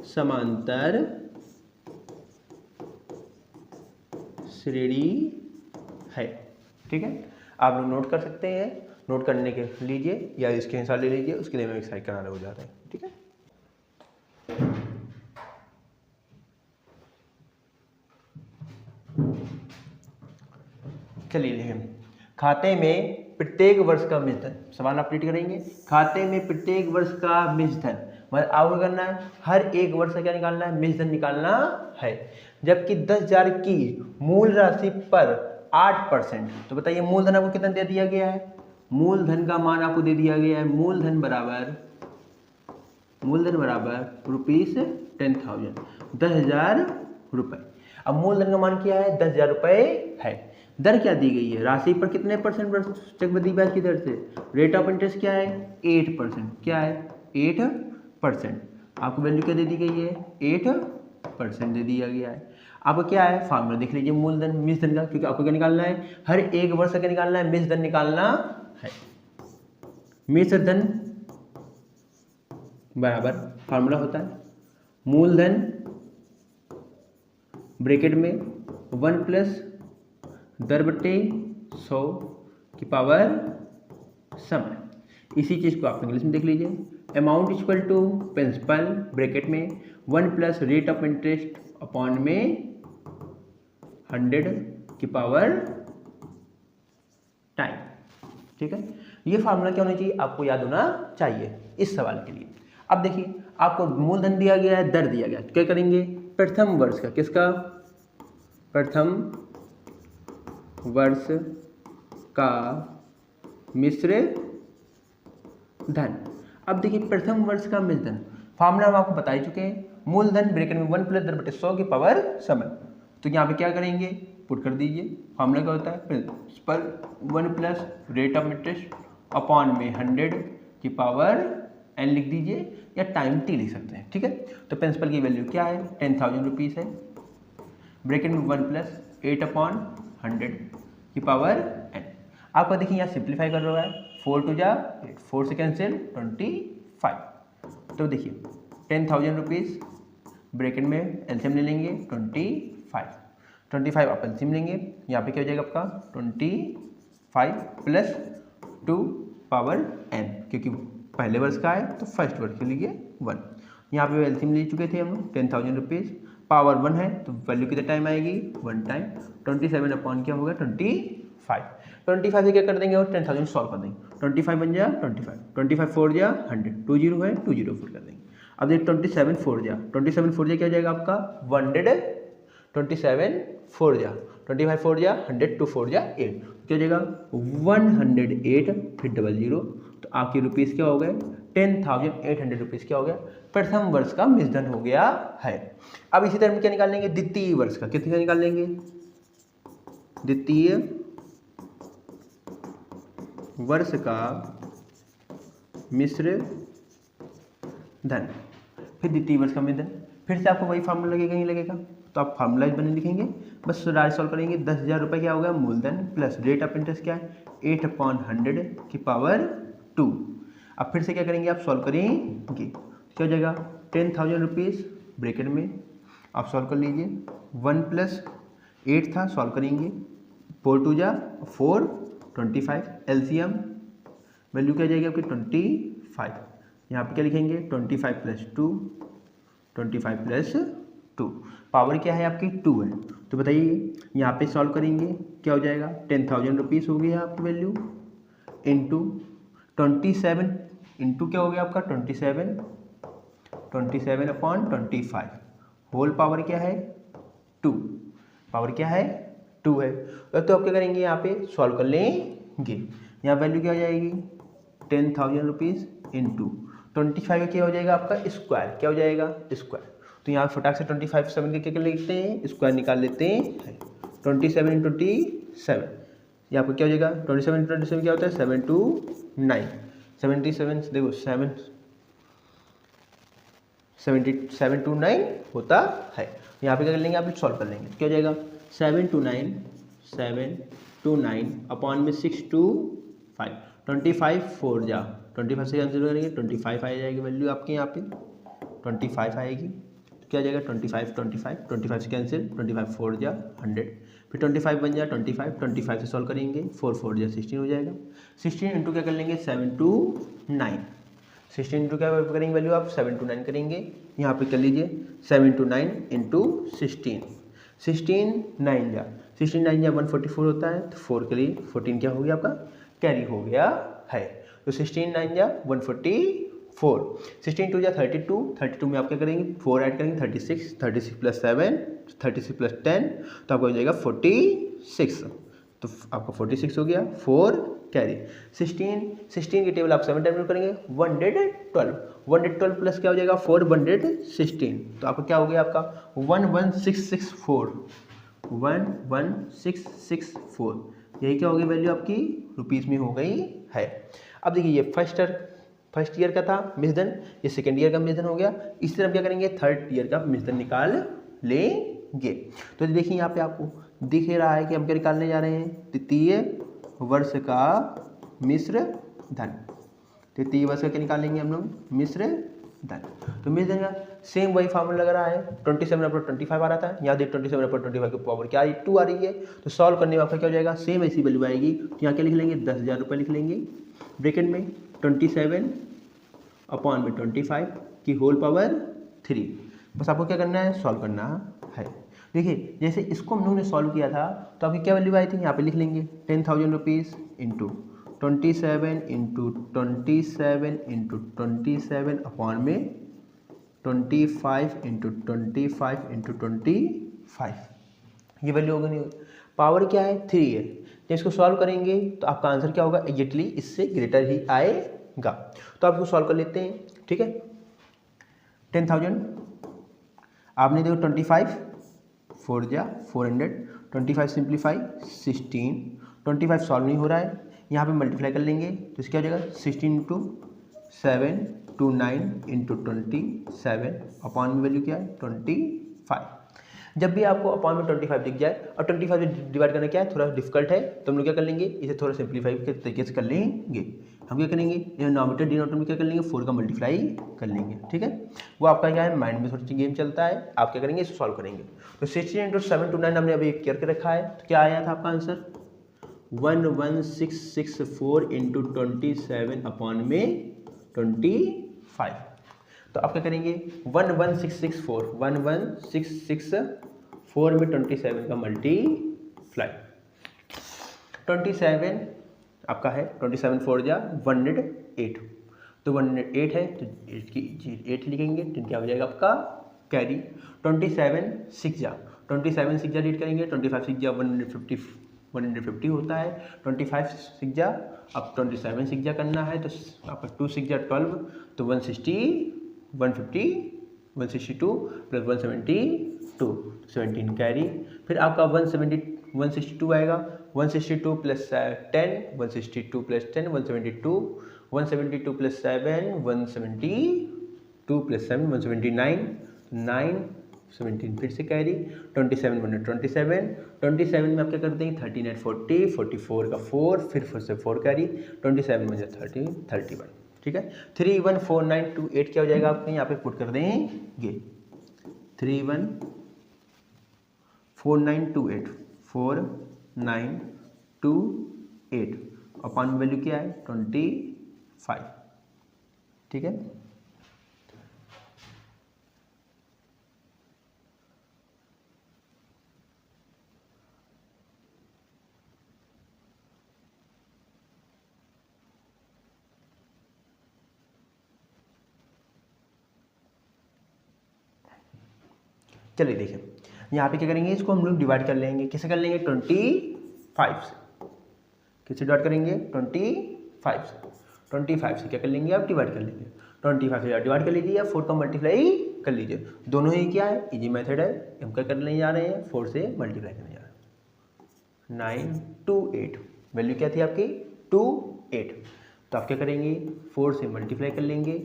समांतर श्रेणी है। ठीक है, आप लोग नोट कर सकते हैं, नोट करने के लीजिए या इसके हिसाब ले लीजिए, उसके लिए मैं एक्सरसाइज कराना हो जाता है। ठीक है, चलिए लिखें। खाते में प्रत्येक वर्ष का मिश्रण, सवाल आप रीड करेंगे। खाते में प्रत्येक वर्ष का मिश्रण मतलब आपको करना है हर एक वर्ष का क्या निकालना है? मिश्रण निकालना है। जबकि 10,000 की मूल राशि पर 8%, तो बताइए मूलधन आपको कितना दे दिया गया है? मूलधन का मान आपको दे दिया गया है, मूलधन बराबर ₹10,000, 10,000 रुपये। अब मूलधन का मान क्या है? 10,000 रुपये है। दर क्या दी गई है? राशि पर कितने परसेंट चक्रवृद्धि ब्याज की दर से? रेट ऑफ इंटरेस्ट क्या है? 8%। क्या है? 8%। आपको वैल्यू क्या दे दी गई है? 8% दे दिया गया है। आपको क्या है? फार्मूला देख लीजिए मूलधन मिश्रधन का, क्योंकि आपको क्या निकालना है? हर एक वर्ष का क्या निकालना है? मिश्रधन निकालना है। मिश्रधन बराबर फार्मूला होता है मूलधन ब्रैकेट में 1 प्लस दर बटे 100 की पावर समय। इसी चीज़ को आप इंग्लिश में देख लीजिए। Amount equal to principal bracket में 1 plus rate of interest upon में 100 की पावर टाइम। ठीक है, ये फार्मूला क्या होना चाहिए? आपको याद होना चाहिए इस सवाल के लिए। अब देखिए आपको मूलधन दिया गया है, दर दिया गया है, तो क्या करेंगे? प्रथम वर्ष का, किसका? प्रथम वर्ष का मिश्र धन। अब देखिए प्रथम वर्ष का मिश्र धन फार्मूला हम आपको बता ही चुके हैं। मूलधन ब्रैकेट में 1 प्लस दर बटे 100 की पावर समय। तो यहाँ पे क्या करेंगे? पुट कर दीजिए। फार्मूला क्या होता है? Principal 1 plus rate of interest upon में 100 की पावर n लिख दीजिए या टाइम t लिख सकते हैं। ठीक है, तो प्रिंसिपल की वैल्यू क्या है? 10,000 रुपीज़ है। ब्रैकेट में 1 प्लस 8 अपॉन 100 की पावर n। आपका देखिए यहाँ सिंप्लीफाई कर रहा है, 4 टू जा 8, 4 से कैंसिल 25। तो देखिए 10,000 रुपीज़ ब्रैकेट में एलसीएम ले लेंगे 25 आप एलसीएम लेंगे, यहाँ पे क्या हो जाएगा आपका 25 प्लस 2 पावर n, क्योंकि पहले वर्ष का है तो फर्स्ट वर्ष के लिए 1। यहाँ पे एलसीएम ले चुके थे हम लोग 10,000 रुपीज़, पावर 1 है तो वैल्यू कितना टाइम आएगी? 1 टाइम। 27 अपॉन क्या होगा? 25 से क्या कर देंगे? और 10,000 सॉल्व कर देंगे। 25 बन जाए 25 4 जा 100, 2 0 है 2 0 4 कर देंगे। अब देखिए 27 4 जा क्या हो जाएगा आपका? 100। 27 4 जा 25 4 जा 100, 2 4 जा 8, क्या हो जाएगा? 108 फिर 00, तो आपके रुपीज़ क्या हो गए? 10,800 रुपीज़ क्या हो गया? प्रथम वर्ष का मिश्रधन हो गया है। अब इसी तरह में क्या निकाल लेंगे? द्वितीय वर्ष का। कितने का निकाल लेंगे? द्वितीय वर्ष का मिश्र धन। फिर द्वितीय वर्ष का मिश्र धन, फिर से आपको वही फार्मूला लगेगा, नहीं लगेगा? तो आप फार्मूला बने लिखेंगे, बस राइट सॉल्व करेंगे। 10,000 रुपये क्या होगा? मूलधन प्लस रेट ऑफ इंटरेस्ट क्या है? 8/100 की पावर 2। अब फिर से क्या करेंगे? आप सॉल्व करेंगे, क्या हो जाएगा? 10,000 रुपीज़ ब्रैकेट में आप सॉल्व कर लीजिए। 1 प्लस 8 था, सॉल्व करेंगे। 4 2 जा 4, 25 एलसीएम वैल्यू क्या जाएगी आपकी? 25। यहाँ पे क्या लिखेंगे? 25 प्लस 2, 25 प्लस 2, पावर क्या है आपकी? 2 है। तो बताइए यहाँ पे सॉल्व करेंगे, क्या हो जाएगा? 10,000 रुपीज़ हो गया आपकी वैल्यू, इंटू 27 इंटू क्या हो गया आपका 27 होल पावर क्या है 2, पावर क्या है 2 है। तो आप क्या करेंगे यहाँ पे सॉल्व कर लेंगे। यहाँ वैल्यू क्या हो जाएगी 10,000 रुपीज़ इंटू 25 क्या हो जाएगा आपका स्क्वायर, क्या हो जाएगा स्क्वायर। तो यहाँ फटाक से 25 7 के क्या लिखते हैं स्क्वायर निकाल लेते हैं। 27 इंटू 27 ये आपको क्या हो जाएगा 27 इंटू 27 क्या होता है 729 77 देखो 729 होता है। यहाँ पे क्या कर लेंगे आप सॉल्व कर लेंगे क्या हो जाएगा 729 अपॉन में 625 25 4 जा 25 से कैंसिल करेंगे 25 आ जाएगी वैल्यू आपके यहाँ पे 25 आएगी। तो क्या आ जाएगा 25 से कैंसिल 25 4 जा 100 फिर 25 बन जा 25 से सॉल्व करेंगे 4 4 जा 16 हो जाएगा। 16 इंटू क्या कर लेंगे 729 16 इंटू क्या करेंगे वैल्यू आप 729 करेंगे। यहाँ पे कर लीजिए 729 इंटू 16 9 जा 144 होता है तो 4 के लिए 14 क्या हो गया आपका कैरी हो गया है। तो 16 9 जा 144 16 2 जा 32 में आप क्या करेंगे 4 ऐड करेंगे 36 प्लस 7 36 प्लस 10 तो आपको हो जाएगा 46 तो आपका 46 हो गया 4 कैरी। 16 की टेबल आप 7 टाइम करेंगे 112 प्लस क्या हो जाएगा 416 तो आपका क्या हो गया आपका 11664 यही क्या हो गई वैल्यू आपकी रुपीज़ में हो गई है। अब देखिए ये फर्स्ट ईयर का था मिसधन, ये सेकेंड ईयर का मिसधन हो गया। इस तरह क्या करेंगे थर्ड ईयर का मिसधन निकाल लेंगे। तो देखिए यहाँ पे आपको दिख रहा है कि हम क्या निकालने जा रहे हैं तृतीय वर्ष का मिश्र धन। तृतीय वर्ष का क्या निकालेंगे हम लोग मिश्र धन। तो मिश्र धन का सेम वही फार्मूला लग रहा है 27/25 आ रहा था, यहाँ देख 27/25 की पावर क्या आ रही 2 आ रही है। तो सॉल्व करने में आपका क्या हो जाएगा सेम ऐसी वैल्यू आएगी। तो यहाँ क्या लिख लेंगे 10,000 रुपये लिख लेंगे ब्रैकेट में 27/25 की होल पावर 3। बस आपको क्या करना है सॉल्व करना है। देखिए जैसे इसको हम लोगों ने सॉल्व किया था तो आपकी क्या वैल्यू आई थी यहाँ पे लिख लेंगे 10,000 रुपीज़ इंटू 27 इंटू 27 अपॉन में 25 इंटू 25 ये वैल्यू होगी नहीं पावर क्या है 3 है। जब इसको सॉल्व करेंगे तो आपका आंसर क्या होगा एग्जैक्टली इससे ग्रेटर ही आएगा। तो आप इसको सॉल्व कर लेते हैं ठीक है। 10,000 आपने देखो 25 4 जा 400 25 सिंप्लीफाई 16 25 सॉल्व नहीं हो रहा है यहाँ पे मल्टीप्लाई कर लेंगे तो इसका हो जाएगा 16 इंटू 729 इंटू 27 अपॉन में वैल्यू क्या है 25। जब भी आपको अपॉन में 25 दिख जाए और 25 में डिवाइड करना क्या है थोड़ा डिफिकल्ट है तो हम लोग क्या कर लेंगे इसे थोड़ा सिंप्लीफाई के तरीके से कर लेंगे। हम क्या करेंगे डिनोमिनेटर डिनोमिनेटर में क्या कर लेंगे 4 का मल्टीप्लाई कर लेंगे ठीक है। वो आपका क्या है माइंड में थोड़ी सी गेम चलता है आप क्या करेंगे इसे सॉल्व करेंगे। तो 16 इंटू 729 हमने अभी करके रखा है तो क्या आया था आपका आंसर 11664 इंटू 27 अपॉन में 25। तो आप क्या करेंगे 11664 में 27 का मल्टीप्लाई 27 आपका है 27 4 जा 108 तो 108 है तो 8 लिखेंगे तो क्या हो जाएगा आपका कैरी। 27 6 जा रीड करेंगे 25 6 जा 150 होता है 25 6 जा अब 27 6 जा करना है तो आपका 2 6 जा 12 तो 162 प्लस 172 17 कैरी। फिर आपका 162 आएगा 162 प्लस 10 162 प्लस 10 172 प्लस 7 172 प्लस 7 179 9 17 फिर से कैरी 27 में आप क्या करते हैं 13 8 40 44 का 4 फिर से 4 कैरी 27 में 31 ठीक है। 314928 क्या हो जाएगा आपके यहाँ पे पुट कर देंगे 314928 अपॉन वैल्यू क्या है 25 ठीक है। चलिए देखिए, यहाँ पे क्या करेंगे, इसको हम लोग डिवाइड कर लेंगे। कैसे कर लेंगे, 25 से। किससे डिवाइड करेंगे, 25 से। 25 से क्या कर लेंगे, आप डिवाइड कर लेंगे। 25 से डिवाइड कर लीजिए या 4 का मल्टीप्लाई कर लीजिए। दोनों ही क्या है, इजी मेथड है। हम क्या करने जा रहे हैं, 4 से मल्टीप्लाई करने जा रहे हैं। 9 2 8, वैल्यू क्या थी आपकी, 2 8। तो आप क्या करेंगे, 4 से मल्टीप्लाई कर लेंगे।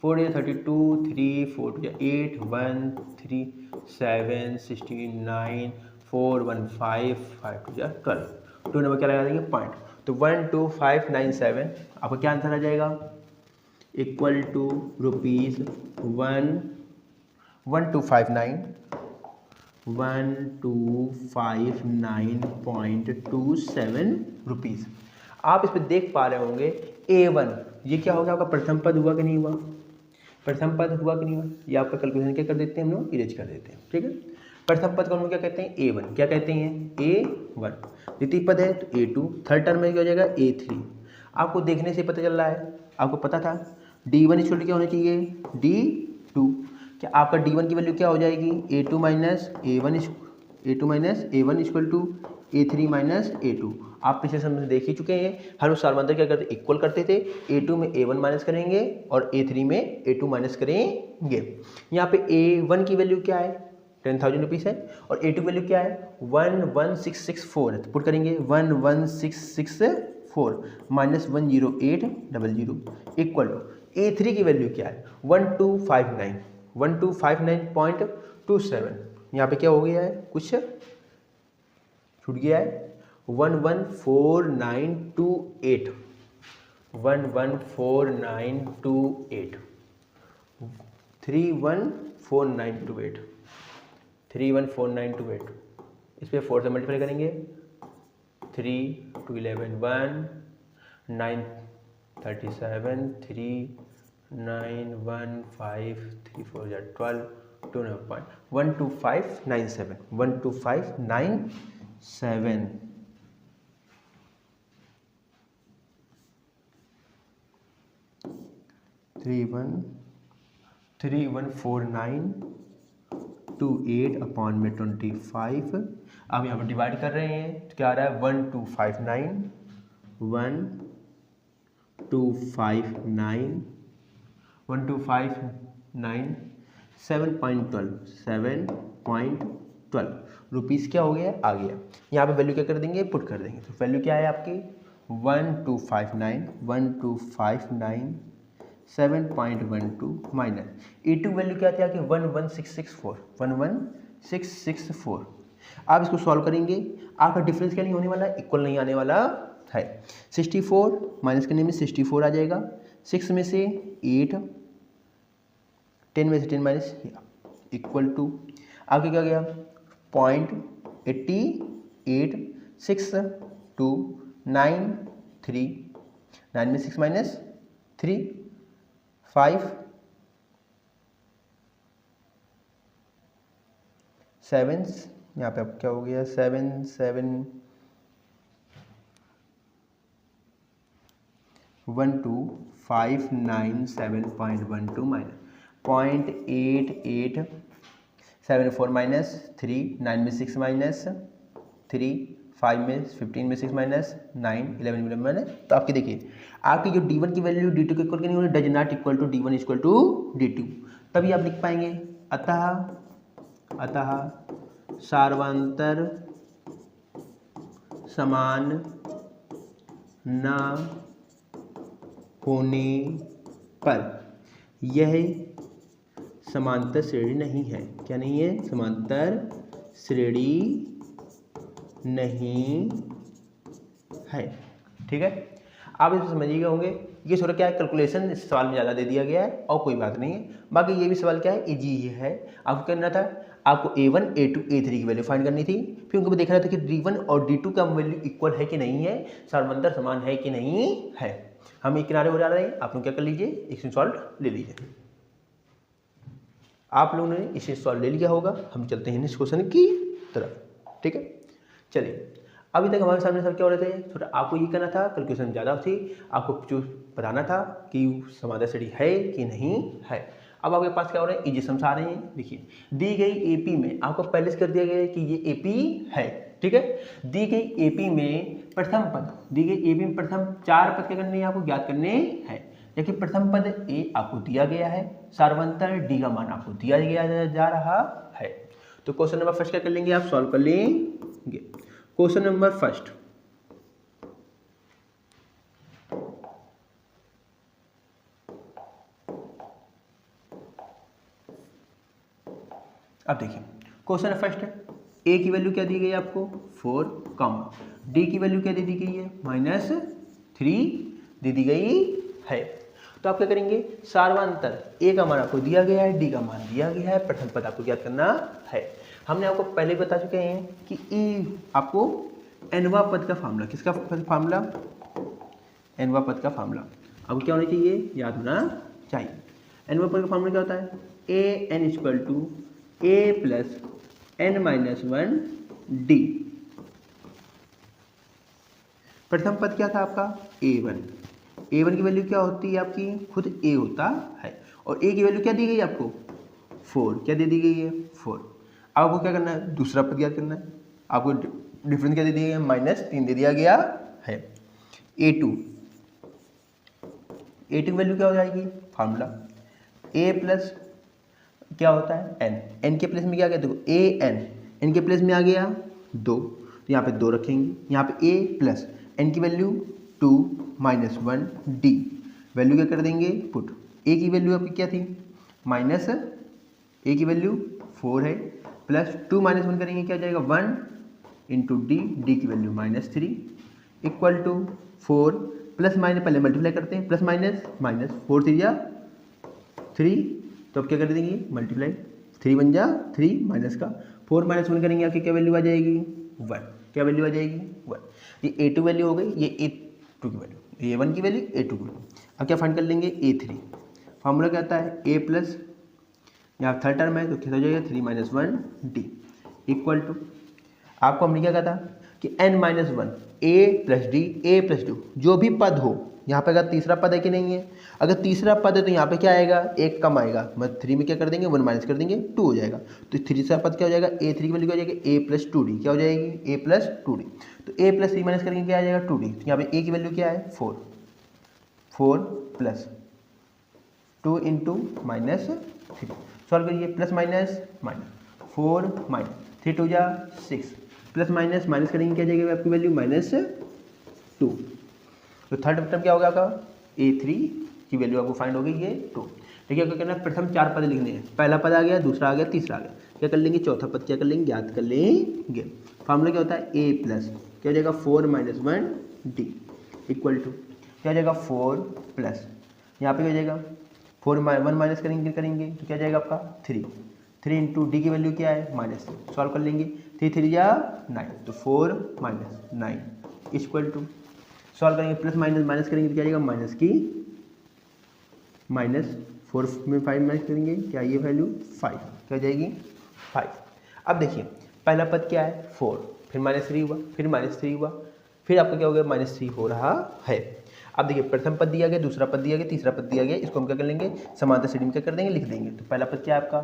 4 या 32, 3 4 2 8, 1 3 7 16 9 4 1 5 5 2 12। 2 नंबर क्या लगा देंगे, पॉइंट। तो 12597 आपका क्या आंसर आ जाएगा, इक्वल टू रुपीज़ 1259.27 रुपीज़। आप इस पर देख पा रहे होंगे A1, ये क्या होगा आपका प्रथम पद हुआ कि नहीं हुआ, प्रथम पद हुआ कि नहीं हुआ। ये आपका कैलकुलेशन क्या कर देते हैं, हम लोग इरेज कर देते हैं, ठीक है। प्रथम पद को हम लोग क्या कहते हैं, A1, क्या कहते हैं, A1। द्वितीय पद है तो A2, थर्ड टर्म में क्या हो जाएगा, A3। आपको देखने से पता चल रहा है, आपको पता था D1 इक्वल टू क्या होना चाहिए, D2। क्या आपका D1 की वैल्यू क्या हो जाएगी, A2 minus A1 equal to A3 minus A2। आप पिछले समय देख ही चुके हैं, हर उस सालमंदर क्या करते, इक्वल करते थे। A2 में A1 माइनस करेंगे और A3 में A2 माइनस करेंगे। यहाँ पे A1 की वैल्यू क्या है, 10,000 रुपीज़ है, और A2 की वैल्यू क्या है, 11664 है। तो पुट करेंगे 11664 माइनस 10800 इक्वल टू A3 की वैल्यू क्या है, 1259.27। यहाँ पे क्या हो गया है, कुछ छूट गया है, 114928 114928 314928 इस पर 4 से मल्टीप्लाई करेंगे। 3 2 11 1 9 37 3 9 1 5 3 4 12 2 12597 12597 314928 अपॉन में 25। अब यहाँ पर डिवाइड कर रहे हैं तो क्या आ रहा है, 1259 7.12 रुपीज़ क्या हो गया, आ गया। यहाँ पे वैल्यू क्या कर देंगे, पुट कर देंगे। तो वैल्यू क्या है आपकी, 1259 7.12 माइनस A2 वैल्यू क्या थी आपकी, 11664। आप इसको सॉल्व करेंगे, आपका डिफरेंस क्या नहीं होने वाला, इक्वल नहीं आने वाला है। 64 माइनस करने में 64 आ जाएगा, 6 में से 8, 10 में से 10 माइनस इक्वल टू आगे क्या गया, 0.886293 9 में 6 माइनस 3 5 7 यहाँ पे अब क्या हो गया, 7 7 1259.7.12 माइनस 0.8874 माइनस 3 9 में 6 माइनस 3 5 में 15 में 6 माइनस 9 11 में माइनस। तो आपकी देखिए आपकी जो D1 की वैल्यू D2 के इक्वल नहीं होगी, does not equal to D1 equal to D2, तभी आप लिख पाएंगे अतः सार्वंतर समान न होने पर यह समांतर श्रेणी नहीं है। क्या नहीं है, समांतर श्रेणी नहीं है, ठीक है। आप इसको समझिएगा होंगे, ये थोड़ा क्या है, कैलकुलेशन इस सवाल में ज़्यादा दे दिया गया है और कोई बात नहीं है। बाकी ये भी सवाल क्या है, इजी है। आपको करना था, आपको A1 A2 A3 की वैल्यू फाइंड करनी थी, फिर उनको देखना था कि D1 और D2 का वैल्यू इक्वल है कि नहीं है, सार्वंतर समान है कि नहीं है। हम एक किनारे हो जा रहे हैं, आप लोग क्या कर लीजिए, इसे सॉल्व ले लीजिए। आप लोगों ने इसे सॉल्व ले लिया होगा, हम चलते हैं नेक्स्ट क्वेश्चन की तरफ, ठीक है। चलिए, अभी तक हमारे सामने सब क्या हो रहे थे, थोड़ा आपको ये करना था, कैलकुलेशन ज़्यादा थी, आपको जो बताना था कि समांतर श्रेणी है कि नहीं है। अब आपके पास क्या हो रहा है, इजी सम्स आ रहे हैं। देखिए दी गई एपी में आपको पहले से कर दिया गया है कि ये एपी है, ठीक है। दी गई एपी में प्रथम पद, दी गई एपी में प्रथम 4 पद क्या करने हैं, आपको ज्ञात करने हैं। देखिए प्रथम पद ए आपको दिया गया है, सार्वंतर डी का मान आपको दिया गया जा रहा है। तो क्वेश्चन नंबर फर्स्ट क्या कर लेंगे, आप सॉल्व कर लेंगे। क्वेश्चन नंबर फर्स्ट, अब देखिए क्वेश्चन फर्स्ट है, ए की वैल्यू क्या दी गई है आपको 4, कॉमा डी की वैल्यू क्या दे दी गई है -3 दे दी गई है। तो आप क्या करेंगे, सार्वंतर ए का मान आपको दिया गया है, डी का मान दिया गया है, प्रथम पद आपको ज्ञात करना है। हमने आपको पहले बता चुके हैं कि ए आपको एनवा पद का फार्मूला, किसका फार्मूला, एनवा पद का फार्मूला आपको क्या होना चाहिए, याद होना चाहिए। एनवा पद का फार्मूला क्या होता है, A N equal to A plus N minus 1 D. प्रथम पद क्या था आपका a1, a1 की वैल्यू क्या होती है आपकी, खुद a होता है, और a की वैल्यू क्या दी गई आपको 4, क्या दे दी गई है 4। अब आपको क्या करना है, दूसरा पद याद करना है। आपको डिफरेंस क्या दे दिया गया, -3 दे दिया गया है। a2 की वैल्यू क्या हो जाएगी, फार्मूला a प्लस क्या होता है n, n के प्लेस में क्या आ गया, देखो a n के प्लेस में आ गया 2, तो यहाँ पे 2 रखेंगे, यहाँ पे a प्लस n की वैल्यू 2 माइनस 1 d, वैल्यू क्या कर देंगे पुट। a की वैल्यू आपकी क्या थी, माइनस a की वैल्यू 4 है, प्लस 2 माइनस 1 करेंगे क्या हो जाएगा 1 इंटू डी की value -3 equal to 4 plus minus, पहले मल्टीप्लाई करते हैं, प्लस माइनस माइनस 4 3 जा 3, तो अब क्या कर देंगे मल्टीप्लाई, 3 बन जा 3 माइनस का 4 माइनस 1 करेंगे, आपकी क्या वैल्यू आ जाएगी 1, क्या वैल्यू आ जाएगी 1। ये a2 वैल्यू हो गई, ये a2 की वैल्यू, a1 की वैल्यू a2 की वैल्यू। अब क्या फाइंड कर लेंगे a3, फार्मूला क्या आता है a प्लस, यहाँ थर्ड टर्म है तो क्या हो जाएगा 3 माइनस 1 डी इक्वल टू, आपको हमने क्या कहा था कि n minus 1 a plus D जो भी पद हो, यहाँ पे अगर तीसरा पद है कि नहीं है, अगर तीसरा पद है तो यहाँ पे क्या आएगा, एक कम आएगा, मतलब 3 में क्या कर देंगे 1 माइनस कर देंगे 2 हो जाएगा। तो तीसरा पद क्या हो जाएगा, a3 की वैल्यू क्या हो जाएगी a प्लस 2d, क्या हो जाएगी a प्लस 2d, तो a प्लस 3 माइनस करेंगे क्या आ जाएगा 2d, तो यहाँ पे a की वैल्यू क्या है 4 प्लस 2 इंटू -3, सॉल्व करिए, प्लस माइनस माइनस 4 माइनस 3 2 जा 6, प्लस माइनस माइनस करेंगे क्या जाएगा आपकी वैल्यू -2, तो थर्ड टर्म क्या होगा आपका a3 की वैल्यू आपको फाइंड हो गई ये 2। देखिए क्या करना है, प्रथम 4 पद लिखने हैं, पहला पद आ गया, दूसरा आ गया, तीसरा आ गया, क्या कर लेंगे चौथा पद क्या कर लेंगे, ज्ञात कर लेंगे। फार्मूला क्या होता है a प्लस क्या हो जाएगा 4 माइनस 1 डी इक्वल टू क्या हो जाएगा 4 प्लस, यहाँ पे क्या हो जाएगा 1 माइनस करेंगे तो क्या जाएगा आपका 3 इंटू डी की वैल्यू क्या है माइनस, सॉल्व कर लेंगे 3 3 या 9, तो 4 माइनस 9 इक्वल टू, सॉल्व करेंगे प्लस माइनस माइनस करेंगे तो क्या जाएगा माइनस की -4 में 5 माइनस करेंगे क्या ये वैल्यू 5, क्या हो जाएगी 5। अब देखिए पहला पद क्या है 4, फिर -3 हुआ, फिर -3 हुआ, फिर आपका क्या हो गया -3 हो रहा है। अब देखिए प्रथम पद दिया गया, दूसरा पद दिया गया, तीसरा पद दिया गया, इसको हम क्या कर लेंगे समांतर श्रेणी में क्या कर देंगे लिख देंगे। तो पहला पद क्या है आपका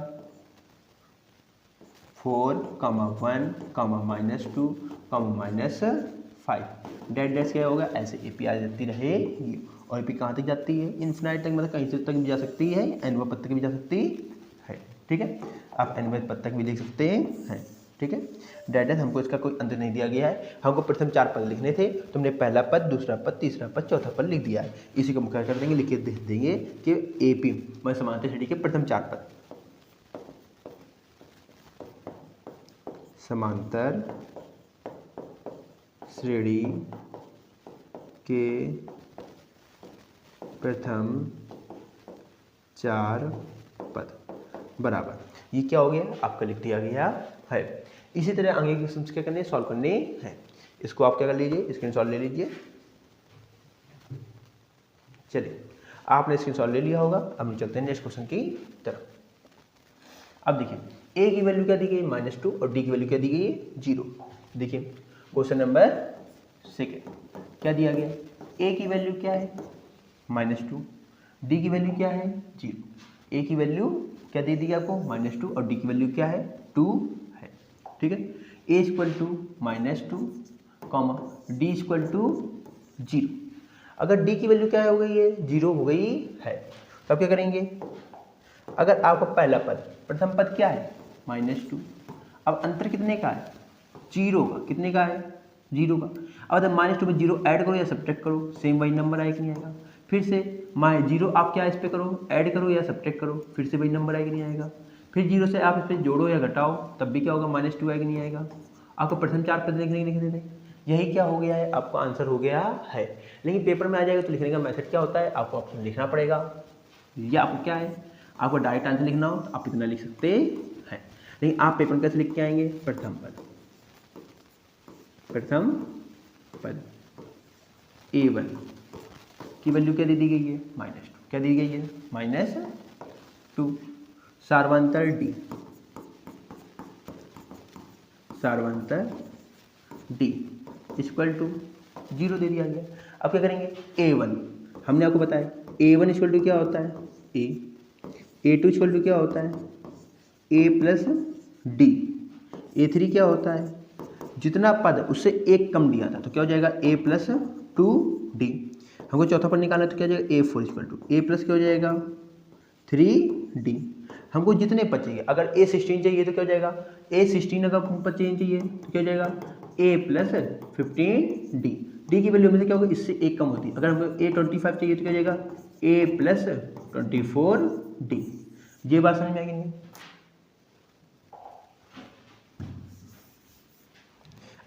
4, -1, -2, -5, डेट क्या होगा ऐसे एपी आ जाती रहेगी, और एपी कहाँ तक जाती है इन्फिनाइट तक, मतलब कहीं से तक भी जा सकती है, एनवा पद तक भी जा सकती है, ठीक है। आप एनवा पद तक भी लिख सकते हैं, ठीक है। डेट हमको इसका कोई अंतर नहीं दिया गया है, हमको प्रथम 4 पद लिखने थे, तो हमने पहला पद, दूसरा पद, तीसरा पद, चौथा पद लिख दिया है। इसी को हम क्या कर देंगे, लिख के दे देंगे कि एपी मतलब समांतर श्रेणी के प्रथम 4 पद, समांतर श्रेणी के प्रथम 4 पद बराबर, ये क्या हो गया आपका लिख दिया गया है। इसी तरह आगे के क्वेश्चन क्या करने सॉल्व करने हैं, इसको आप क्या कर लीजिए स्क्रीनशॉट ले लीजिए। चलिए आपने स्क्रीनशॉट ले लिया होगा, अब हम चलते हैं नेक्स्ट क्वेश्चन की तरफ। अब देखिए a की वैल्यू क्या दी गई -2 और d की वैल्यू क्या दी गई है 0। देखिए क्वेश्चन नंबर 2 क्या दिया गया, a की वैल्यू क्या है -2, d की वैल्यू क्या है 0। ए की वैल्यू क्या दे दी आपको -2 और डी की वैल्यू क्या है 2 है। ठीक है, A equal to -2 comma D equal to 0। अगर डी की वैल्यू क्या हो गई है 0 हो गई है तो अब क्या करेंगे, अगर आपका पहला पद प्रथम पद क्या है -2, अब अंतर कितने का है 0 का, कितने का है 0 का। अब जब -2 में 0 ऐड करो या सब्ट्रैक्ट करो सेम वही नंबर आएगा नहीं आएगा। फिर से -0 आप क्या इस पे करो ऐड करो या सब्ट्रैक्ट करो फिर से वही नंबर आएगा नहीं आएगा। फिर 0 से आप इस पर जोड़ो या घटाओ तब भी क्या होगा -2 आएगा नहीं आएगा। आपको प्रथम 4 पद लिखने थे, यही क्या हो गया है आपका आंसर हो गया है। लेकिन पेपर में आ जाएगा तो लिखने का मेथड क्या होता है, आपको ऑप्शन लिखना पड़ेगा या आपको क्या है आपको डायरेक्ट आंसर लिखना हो तो आप इतना लिख सकते हैं। लेकिन आप पेपर में कैसे लिख के आएंगे, प्रथम पद A1 की वैल्यू क्या दे दी गई है -2, क्या दी गई है -2। सार्वंतर D इक्वल टू 0 दे दिया गया। अब क्या करेंगे A1 हमने आपको बताया A1 इक्वल टू क्या होता है A, A2 इक्वल टू क्या होता है A प्लस D, A3 क्या होता है जितना पद उससे एक कम दिया था तो क्या हो जाएगा A प्लस 2D। हमको चौथा पद निकालना है तो क्या हो जाएगा A4 equal to A plus क्या हो जाएगा 3D। हमको जितने पद चाहिए, अगर A16 चाहिए तो क्या हो जाएगा A16 अगर पद चाहिए तो क्या हो जाएगा A प्लस 15D। D की वैल्यू में से क्या होगा इससे एक कम होती है। अगर हमको A25 चाहिए तो क्या हो जाएगा A प्लस 24D। ये बात समझ में आएगी नहीं।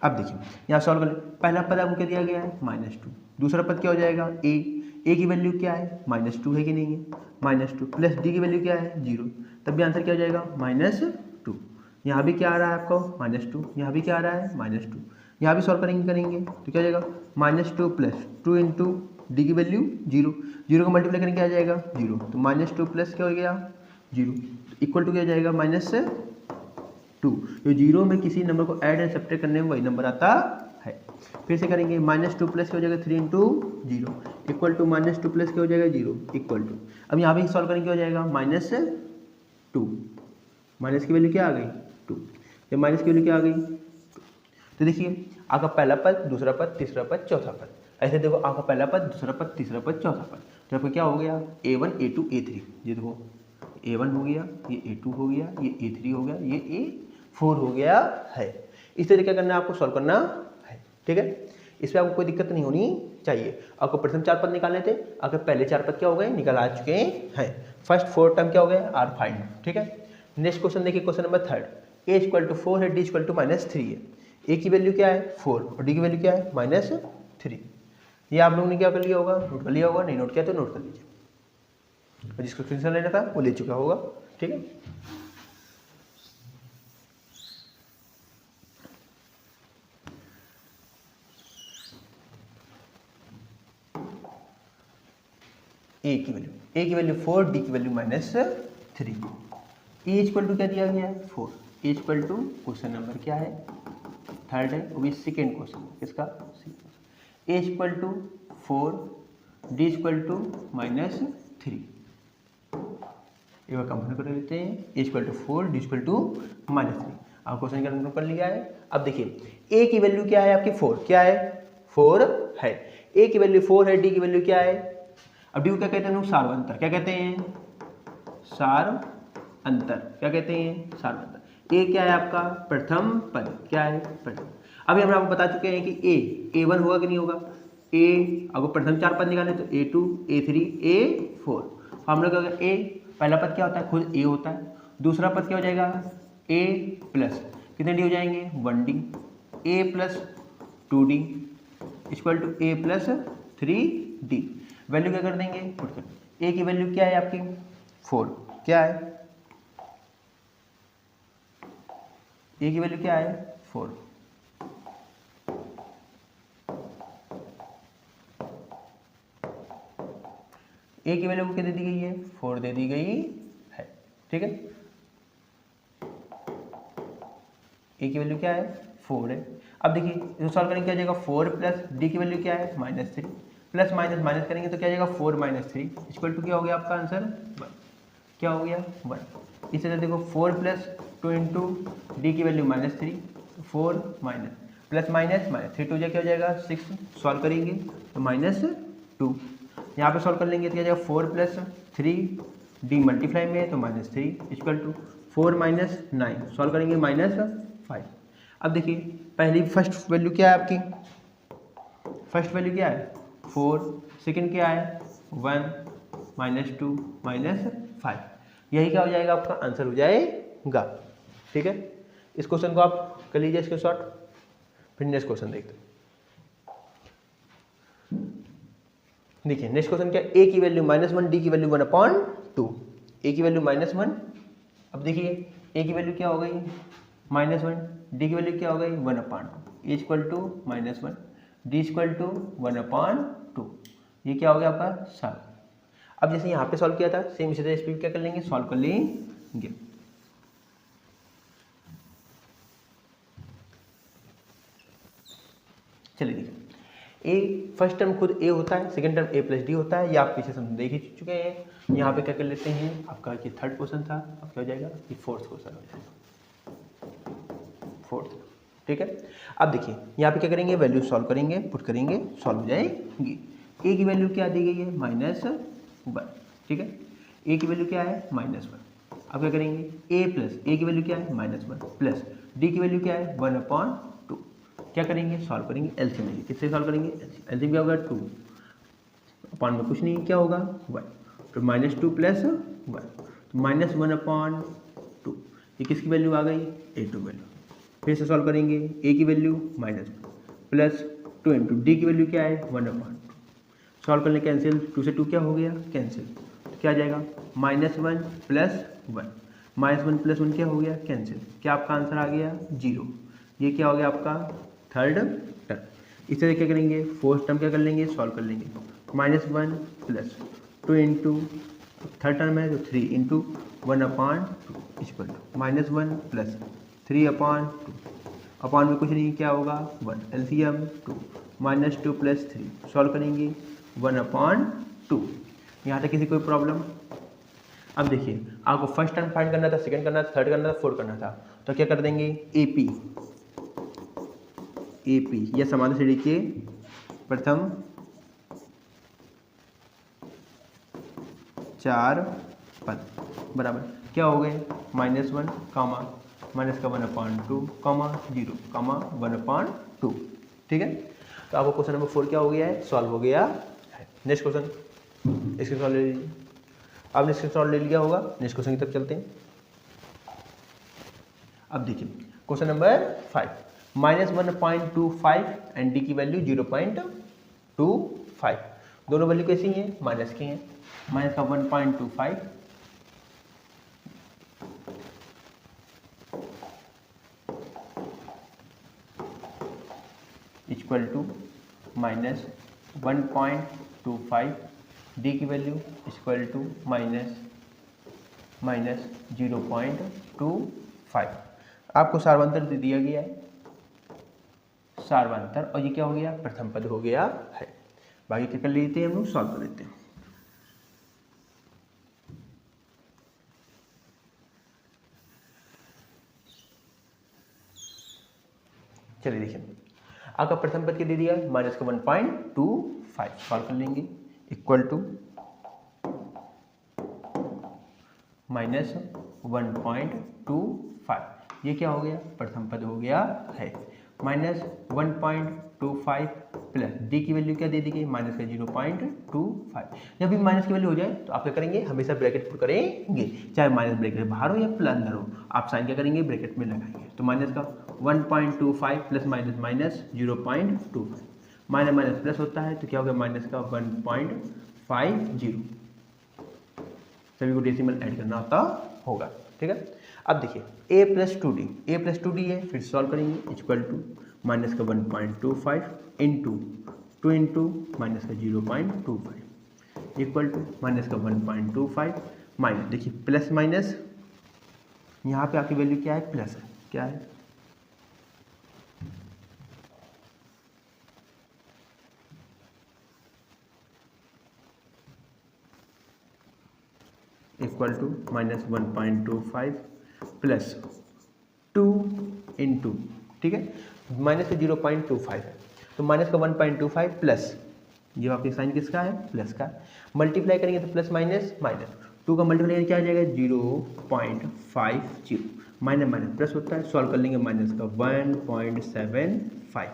अब देखिए यहाँ सॉल्व कर ले, पहला पद आपको क्या दिया गया है -2, दूसरा पद क्या हो जाएगा A की वैल्यू क्या है -2 है कि नहीं है -2 प्लस D की वैल्यू क्या है 0, तब भी आंसर क्या हो जाएगा -2। यहाँ भी क्या आ रहा है आपको -2, यहाँ भी क्या आ रहा है -2, यहाँ भी सॉल्व करेंगे तो क्या हो जाएगा -2 प्लस 2 इंटू डी की वैल्यू 0 को मल्टीप्लाई करेंगे आ जाएगा 0, तो -2 प्लस क्या हो गया 0 इक्वल टू क्या हो जाएगा -2। तो 0 में किसी नंबर को ऐड एंड सब्ट्रैक्ट करने में वही नंबर आता है। फिर से करेंगे -2 प्लस क्या हो जाएगा 3 इंटू 0 इक्वल टू -2 प्लस क्या हो जाएगा 0 इक्वल टू, अब यहाँ भी सॉल्व करेंगे क्या हो जाएगा -2, माइनस की वैल्यू क्या आ गई 2, जब माइनस की वैल्यू क्या आ गई 2। तो देखिए आपका पहला पद दूसरा पद तीसरा पद चौथा पद, ऐसे देखो आपका पहला पद दूसरा पद तीसरा पद चौथा पद, तो आपका क्या हो गया A1 A2 A3, ये देखो A1 हो गया, ये A2 हो गया, ये A3 हो गया, ये A4 हो गया है। इस तरीके करना आपको सॉल्व करना है। ठीक है, इसमें आपको कोई दिक्कत नहीं होनी चाहिए। आपको प्रथम 4 पद निकालने थे, आपके पहले 4 पद क्या हो गए निकल आ चुके हैं। फर्स्ट 4 टर्म क्या हो गए आर फाइंड। ठीक है, नेक्स्ट क्वेश्चन देखिए question number 3, A equal to 4 है, D इक्वल टू -3 है। A की वैल्यू क्या है 4 और D की वैल्यू क्या है -3। ये आप लोगों ने क्या कर लिया होगा नोट कर लिया होगा, नहीं नोट किया तो नोट कर लीजिए, जिसको स्क्रीनशॉट लेना था वो ले चुका होगा। ठीक है, A की वैल्यू 4, D की वैल्यू -3। A इक्वल टू क्या दिया गया है 4, A equal to question number क्या है 3 है, वो भी सेकेंड क्वेश्चन किसका A equal to 4, D equal to -3। एक बार कंपेयर कर लेते हैं, A equal to 4, D equal to -3। आप क्वेश्चन का नंबर कर लिया है। अब देखिए A की वैल्यु क्या है आपकी 4, क्या है 4 है, A की वैल्यू 4 है, D की वैल्यू क्या है, अब D को क्या कहते हैं लोग सार्वंतर, क्या कहते हैं सार अंतर, क्या कहते हैं सार अंतर। A क्या है आपका प्रथम पद, क्या है प्रथम। अभी हम आपको बता चुके हैं कि A1 होगा कि नहीं होगा, A अगर प्रथम 4 पद निकाले तो A2 A3 A4। हम लोग अगर A पहला पद क्या होता है खुद A होता है, दूसरा पद क्या हो जाएगा A प्लस कितने D हो जाएंगे 1D, A plus 2D equal to A plus 3D। Value क्या कर देंगे पुट कर, A की वैल्यू क्या है आपकी 4, क्या है A की वैल्यू क्या है 4, A की वैल्यू को क्या दे दी गई है 4 दे दी गई है। ठीक है, A की वैल्यू क्या है 4 है। अब देखिए इसको सॉल्व करेंगे क्या जाएगा 4 प्लस D की वैल्यू क्या है -3, प्लस माइनस माइनस करेंगे तो क्या जाएगा 4 - 3 इक्वल टू क्या हो गया आपका आंसर 1। क्या हो गया 1। इसी तरह देखो 4 प्लस 2 इंटू डी की value -3, 4 minus plus minus minus 3 2 क्या हो जाएगा 6, सॉल्व करेंगे तो -2। यहाँ पे सॉल्व कर लेंगे तो क्या जाएगा 4 प्लस 3 डी मल्टीप्लाई में है तो -3 इक्वल टू 4 माइनस 9, सॉल्व करेंगे -5। अब देखिए पहली फर्स्ट वैल्यू क्या है आपकी, फर्स्ट वैल्यू क्या है 4, सेकंड क्या है 1 -2 -5, यही क्या हो जाएगा आपका आंसर हो जाएगा। ठीक है, इस क्वेश्चन को आप कर लीजिए इसके शॉर्ट, फिर नेक्स्ट क्वेश्चन देखते हैं। देखिए नेक्स्ट क्वेश्चन क्या, ए की वैल्यू -1 डी की वैल्यू 1/2, ए की वैल्यू -1। अब देखिए ए की वैल्यू क्या हो गई -1, डी की वैल्यू क्या हो गई 1/2, A equal to -1 D equal to 1/2, ये क्या हो गया आपका 7। अब जैसे यहाँ पे सॉल्व किया था सेम इसी तरह इस पर क्या कर लेंगे, सॉल्व कर लेंगे। चलिए देखिए ए फर्स्ट टर्म खुद ए होता है, सेकंड टर्म ए प्लस डी होता है, ये आप पीछे समझ देख ही चुके हैं। यहाँ पे क्या कर लेते हैं, आपका ये थर्ड क्वेश्चन था, अब क्या हो जाएगा ये फोर्थ क्वेश्चन हो जाएगा, फोर्थ। ठीक है, अब देखिए यहाँ पे क्या करेंगे, वैल्यू सॉल्व करेंगे, पुट करेंगे, सॉल्व हो जाएगी। ए की वैल्यू क्या दी गई है -1, ठीक है, ए की वैल्यू क्या है -1। अब क्या करेंगे ए प्लस ए की वैल्यू क्या है -1 प्लस डी की वैल्यू क्या है 1/2, क्या करेंगे सॉल्व करेंगे एलसीएम में, किससे सॉल्व करेंगे एलसीएम क्या होगा 2 अपॉन में कुछ नहीं क्या होगा 1, तो -2 प्लस 1 तो -1/2, ये किसकी वैल्यू आ गई A2 वैल्यू। फिर से सॉल्व करेंगे ए की वैल्यू -1 प्लस 2 इंटू डी की वैल्यू क्या है 1/2, सॉल्व करने कैंसिल 2 से 2 क्या हो गया कैंसिल, तो क्या आ जाएगा -1 प्लस 1, -1 प्लस 1 क्या हो गया कैंसिल, क्या आपका आंसर आ गया 0। ये क्या हो गया आपका थर्ड टर्म। इस तरह क्या करेंगे फोर्थ टर्म क्या कर लेंगे सॉल्व कर लेंगे, -1 प्लस 2 इंटू थर्ड टर्म है तो 3 इंटू 1/2 इक्वल टू -1 प्लस 3/2 अपॉन में कुछ नहीं क्या होगा 1, एलसीएम 2 -2 प्लस 3 सॉल्व करेंगे 1/2। यहाँ तक किसी कोई प्रॉब्लम। अब देखिए आपको फर्स्ट टर्म फाइंड करना था, सेकंड करना था, थर्ड करना था, फोर्थ करना था, तो क्या कर देंगे एपी या समांतर श्रेणी के प्रथम 4 पद बराबर क्या हो गए -1 कामा माइनस का 1/2 कामा 0 कामा 1/2। ठीक है, तो आपको क्वेश्चन नंबर 4 क्या हो गया है सॉल्व हो गया है। नेक्स्ट क्वेश्चन इसके सॉल्व ले लीजिए, आपने इसके सॉल्व ले लिया होगा, नेक्स्ट क्वेश्चन की तरफ चलते हैं। अब देखिए क्वेश्चन नंबर 5, -1.25 एंड डी की वैल्यू 0.25, दोनों वैल्यू कैसी हैं माइनस की हैं, माइनस का 1.25 इक्वल टू -1.25 डी की वैल्यू इक्वल टू -0.25। आपको सार्वंतर दे दिया गया है, सार्वंतर, और ये क्या हो गया प्रथम पद हो गया है। बाकी क्या कर लेते हैं हम लोग सॉल्व कर लेते हैं। चलिए देखिए आपका प्रथम पद क्या दे दिया माइनस का 1.25 सॉल्व कर लेंगे इक्वल टू -1.25, ये क्या हो गया प्रथम पद हो गया है, -1.25 प्लस डी की वैल्यू क्या दे दी गई माइनस का 0.25। जब भी माइनस की वैल्यू हो जाए तो आप क्या करेंगे हमेशा ब्रैकेट पुट करेंगे, चाहे माइनस ब्रैकेट बाहर हो या प्लस अंदर हो, आप साइन क्या करेंगे ब्रैकेट में लगाएंगे। तो माइनस का 1.25 plus minus minus 0.25, minus minus plus होता है तो क्या हो गया माइनस का 1.50, सभी को डेसिमल ऐड करना होता होगा। ठीक है, अब देखिए a प्लस 2d है, फिर सॉल्व करेंगे इक्वल टू माइनस का 1.25 इंटू 2 इंटू माइनस का 0.25 इक्वल टू माइनस का 1.25 माइनस, देखिए प्लस माइनस यहाँ पे आपकी वैल्यू क्या है प्लस है, क्या है equal to minus 1.25 plus 2 into, ठीक है, माइनस का 0.25 है तो माइनस का 1.25 प्लस, ये आपके साइन किसका है, प्लस का, मल्टीप्लाई करेंगे तो प्लस माइनस माइनस, 2 का मल्टीप्लाई क्या आ जाएगा 0.50, माइनस माइनस प्लस होता है, सॉल्व कर लेंगे माइनस का 1.75,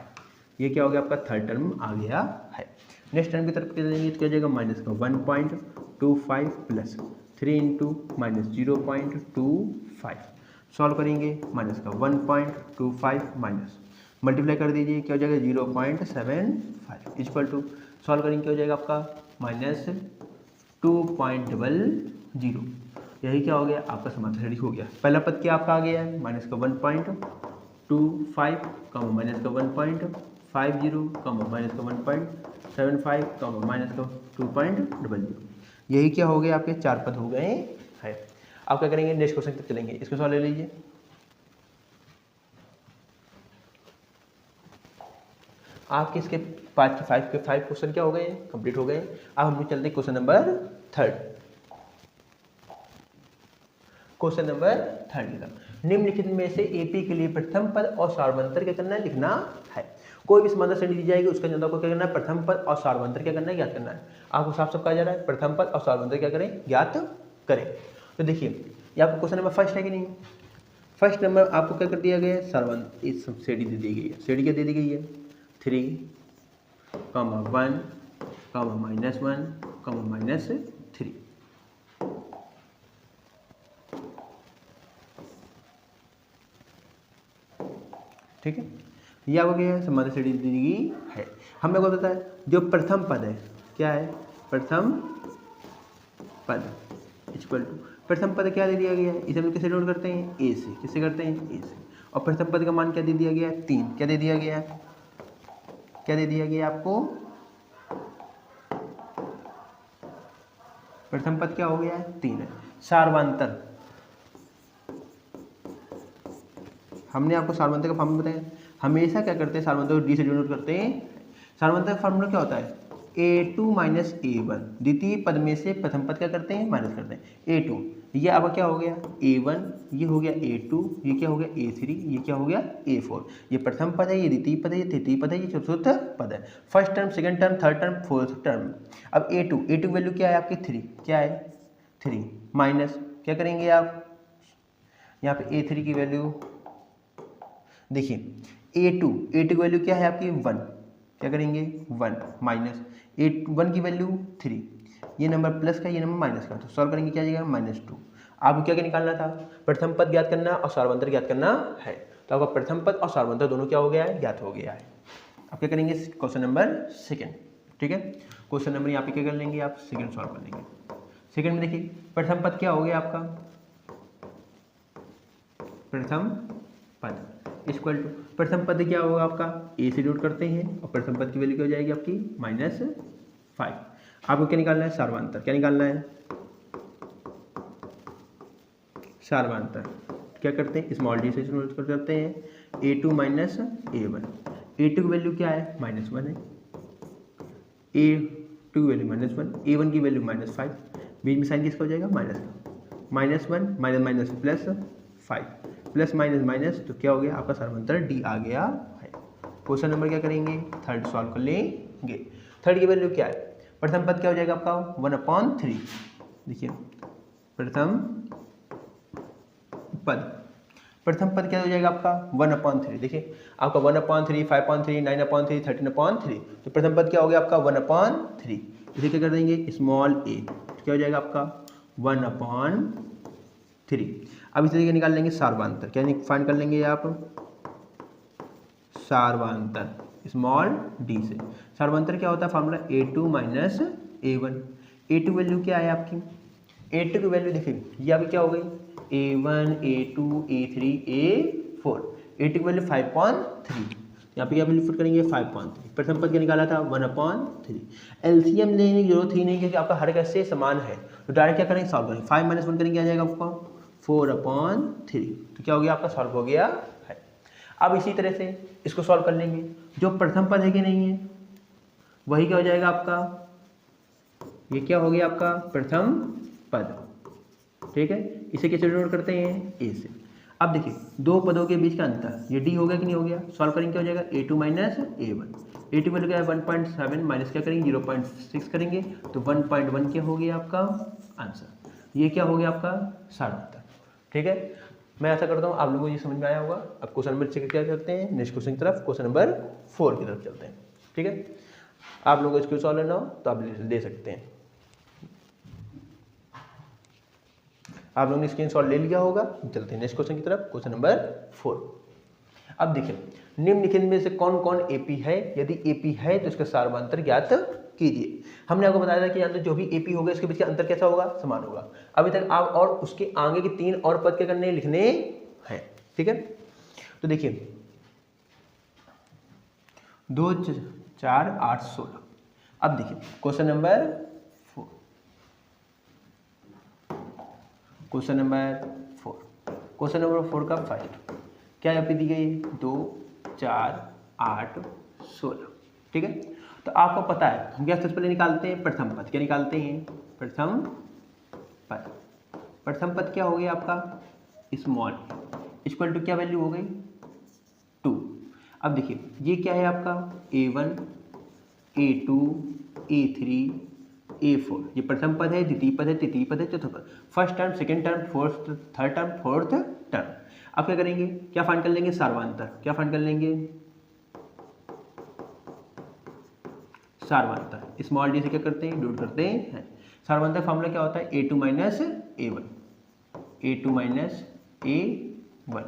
ये क्या हो गया आपका थर्ड टर्म आ गया है। नेक्स्ट टर्म की तरफ क्या देंगे तो क्या जाएगा माइनस का 1.25 प्लस 3 इंटू माइनस 0.25, सॉल्व करेंगे माइनस का 1.25 माइनस मल्टीप्लाई कर दीजिए क्या हो जाएगा 0.75 इक्वल टू, सॉल्व करेंगे क्या हो जाएगा आपका माइनस 2.00, यही क्या हो गया आपका समांतर श्रेणी हो गया। पहला पद क्या आपका आ गया है माइनस का 1.25 कम माइनस का 1.50 कम माइनस का 1.75 कम माइनस का 2.00, यही क्या हो गया आपके 4 पद हो गए हैं। आप क्या करेंगे नेक्स्ट क्वेश्चन तक चलेंगे, इसको सॉल्व ले लीजिए। आपके इसके 5 के 5 क्वेश्चन क्या हो गए कंप्लीट हो गए। अब हम लोग चलते हैं क्वेश्चन नंबर 3। क्वेश्चन नंबर 3 निम्नलिखित में से एपी के लिए प्रथम पद और सार्वंतर क्या करना है लिखना है। कोई भी समांतर श्रेणी दी जाएगी उसके अंदर आपको क्या करना है प्रथम पद और सार्वंतर क्या करना है ज्ञात करना है। आपको साफ साफ कहा जा रहा है प्रथम पद और सार्वंतर क्या करें ज्ञात करें। तो देखिए ये आपको क्वेश्चन नंबर फर्स्ट है कि नहीं, फर्स्ट नंबर आपको क्या कर दिया गया है सार्वंतर, इस श्रेणी दे दी गई है, श्रेणी क्या दे दी गई है 3, 1, -1, -3। ठीक है, ये आपको क्या है समांतर श्रेणी दी गई है। हमें को पता है जो प्रथम पद है क्या है प्रथम पद इक्वल टू, प्रथम पद क्या दे दिया गया है इसे हम किसे नोट करते हैं ए से, किससे करते हैं ए से, और प्रथम पद का मान क्या दे दिया गया है 3, क्या दे दिया गया है, क्या दे दिया गया आपको प्रथम पद क्या हो गया है 3 है। सार्वंतर हमने आपको सार्वंतर का फॉर्मूला बताया, हमेशा क्या करते हैं सार्वंतर को डी से डिनोट करते हैं। सार्वंतर का फॉर्मूला क्या होता है a2 माइनस a1, द्वितीय पद में से प्रथम पद क्या करते हैं माइनस करते हैं a2, ये आपका क्या हो गया a1, ये हो गया a2, ये क्या हो गया a3, ये क्या हो गया a4, ये प्रथम पद है, ये द्वितीय पद है, ये तृतीय पद है, ये चतुर्थ पद है, first term second term third term fourth term. अब a2 वैल्यू क्या है आपकी 3, क्या है 3 माइनस क्या करेंगे आप यहाँ पे a3 की वैल्यू देखिए a2 की वैल्यू क्या है आपकी 1, क्या करेंगे 1 माइनस 1 की वैल्यू 3, ये नंबर प्लस का ये नंबर माइनस का, तो सॉल्व करेंगे क्या जाएगा -2। आपको क्या निकालना था प्रथम पद ज्ञात करना और सार्वंतर ज्ञात करना है, तो आपका प्रथम पद और सार्वंतर दोनों क्या हो गया है ज्ञात हो गया है। आप क्या करेंगे क्वेश्चन नंबर 2, ठीक है, क्वेश्चन नंबर यहाँ पे क्या कर लेंगे आप 2 सॉल्व कर लेंगे। सेकंड में देखिए प्रथम पद क्या हो गया आपका प्रथम पद इक्वल टू, प्रथम पद क्या होगा आपका ए से नोट करते हैं और प्रथम पद की वैल्यू क्या हो जाएगी आपकी -5। आपको क्या निकालना है सार्वंतर, क्या निकालना है सार्वंतर, क्या करते हैं स्मॉल डी से नोट करते हैं a2 माइनस a1, a2 की वैल्यू क्या है -1 है, a2 की वैल्यू -1, a1 की वैल्यू -5, बीच में साइन किसका हो जाएगा माइनस का, -1 माइनस प्लस 5 प्लस माइनस, तो क्या हो गया आपका सार्वंतर डी आ गया है। क्वेश्चन नंबर क्या करेंगे 3 सॉल्व कर लेंगे। 3 की वैल्यू क्या है प्रथम पद क्या हो जाएगा आपका 1/3, देखिए प्रथम पद क्या हो जाएगा आपका 1/3, देखिए आपका 1/3, 5/3, 9/3, 13/3, तो प्रथम पद क्या हो गया आपका 1/3, इसे क्या कर देंगे स्मॉल ए, क्या हो जाएगा आपका 1/3। अब इस तरीके निकाल लेंगे सार्वंतर, क्या फाइंड कर लेंगे आप सार्वंतर स्मॉल डी से। सार्वंतर क्या होता है formula a2 minus a1, a2 value क्या है आपकी a2 की वैल्यू देखिए ये आपकी क्या हो गई a1 a2 a3 a4, a2 की वैल्यू 5.3, यहाँ पे क्या वैल्यू पुट करेंगे 5.3, प्रथम पद क्या निकाला था 1/3। एलसीएम लेने की जरूरत ही नहीं क्योंकि आपका हर कैसे समान है, तो डायरेक्ट क्या करेंगे सॉल्व करेंगे, 5 - 1 करेंगे आ जाएगा आपका 4/3, तो क्या हो गया आपका सॉल्व हो गया है। अब इसी तरह से इसको सॉल्व कर लेंगे, जो प्रथम पद है कि नहीं है वही क्या हो जाएगा आपका, ये क्या हो गया आपका प्रथम पद ठीक है, इसे कैसे डिनोट करते हैं, ए से। अब देखिए दो पदों के बीच का अंतर, ये डी हो गया कि नहीं हो गया, सॉल्व करेंगे क्या हो जाएगा, a2 minus a1, a2 value क्या है 1.7 माइनस क्या करेंगे 0.6 करेंगे तो 1.1 क्या हो गया आपका आंसर, ये क्या हो गया आपका सारांतर। ठीक है, मैं ऐसा करता हूँ आप लोगों को ये समझ में आया होगा। अब क्वेश्चन नंबर 6 क्या करते हैं, नेक्स्ट क्वेश्चन की तरफ, क्वेश्चन नंबर 4 की तरफ चलते हैं। ठीक है, आप लोगों को इसको सॉल्व लेना हो तो आप ले सकते हैं। आप लोगों ने स्क्रीनशॉट ले लिया होगा, चलते हैं नेक्स्ट क्वेश्चन की तरफ, क्वेश्चन नंबर 4। अब देखिए निम्नलिखित में से कौन कौन एपी है, यदि एपी है तो इसका सार्वधातुक ज्ञात कीजिए। हमने आपको बताया था कि अंदर जो भी एपी होगा इसके बीच का अंतर कैसा होगा, समान होगा। अभी तक आप और उसके आगे के 3 और पद क्या करने लिखने हैं। ठीक है, तो देखिए 2 4 8 16। अब देखिए question number 4, question number 4, question number 4 का फर्स्ट क्या एपी दी गई, 2 4 8 16। ठीक है, तो आपको पता है हम क्या सबसे पहले निकालते हैं प्रथम पद, क्या निकालते हैं प्रथम पद। प्रथम पद क्या हो गया आपका स्मॉल इक्वल टू क्या वैल्यू हो गई 2। अब देखिए ये क्या है आपका a1 a2 a3 a4, ये प्रथम पद है, द्वितीय पद है, तृतीय पद है, चतुर्थ पद, first term, second term, fourth third term, fourth term. अब क्या करेंगे, क्या फाइंड कर लेंगे सार्वधातुक, क्या फाइंड कर लेंगे सार्वधातुक, स्मॉल डी से क्या करते हैं डिनोट करते हैं। सार्वधातुक फार्मूला क्या होता है a2 minus a1, a2 minus a1।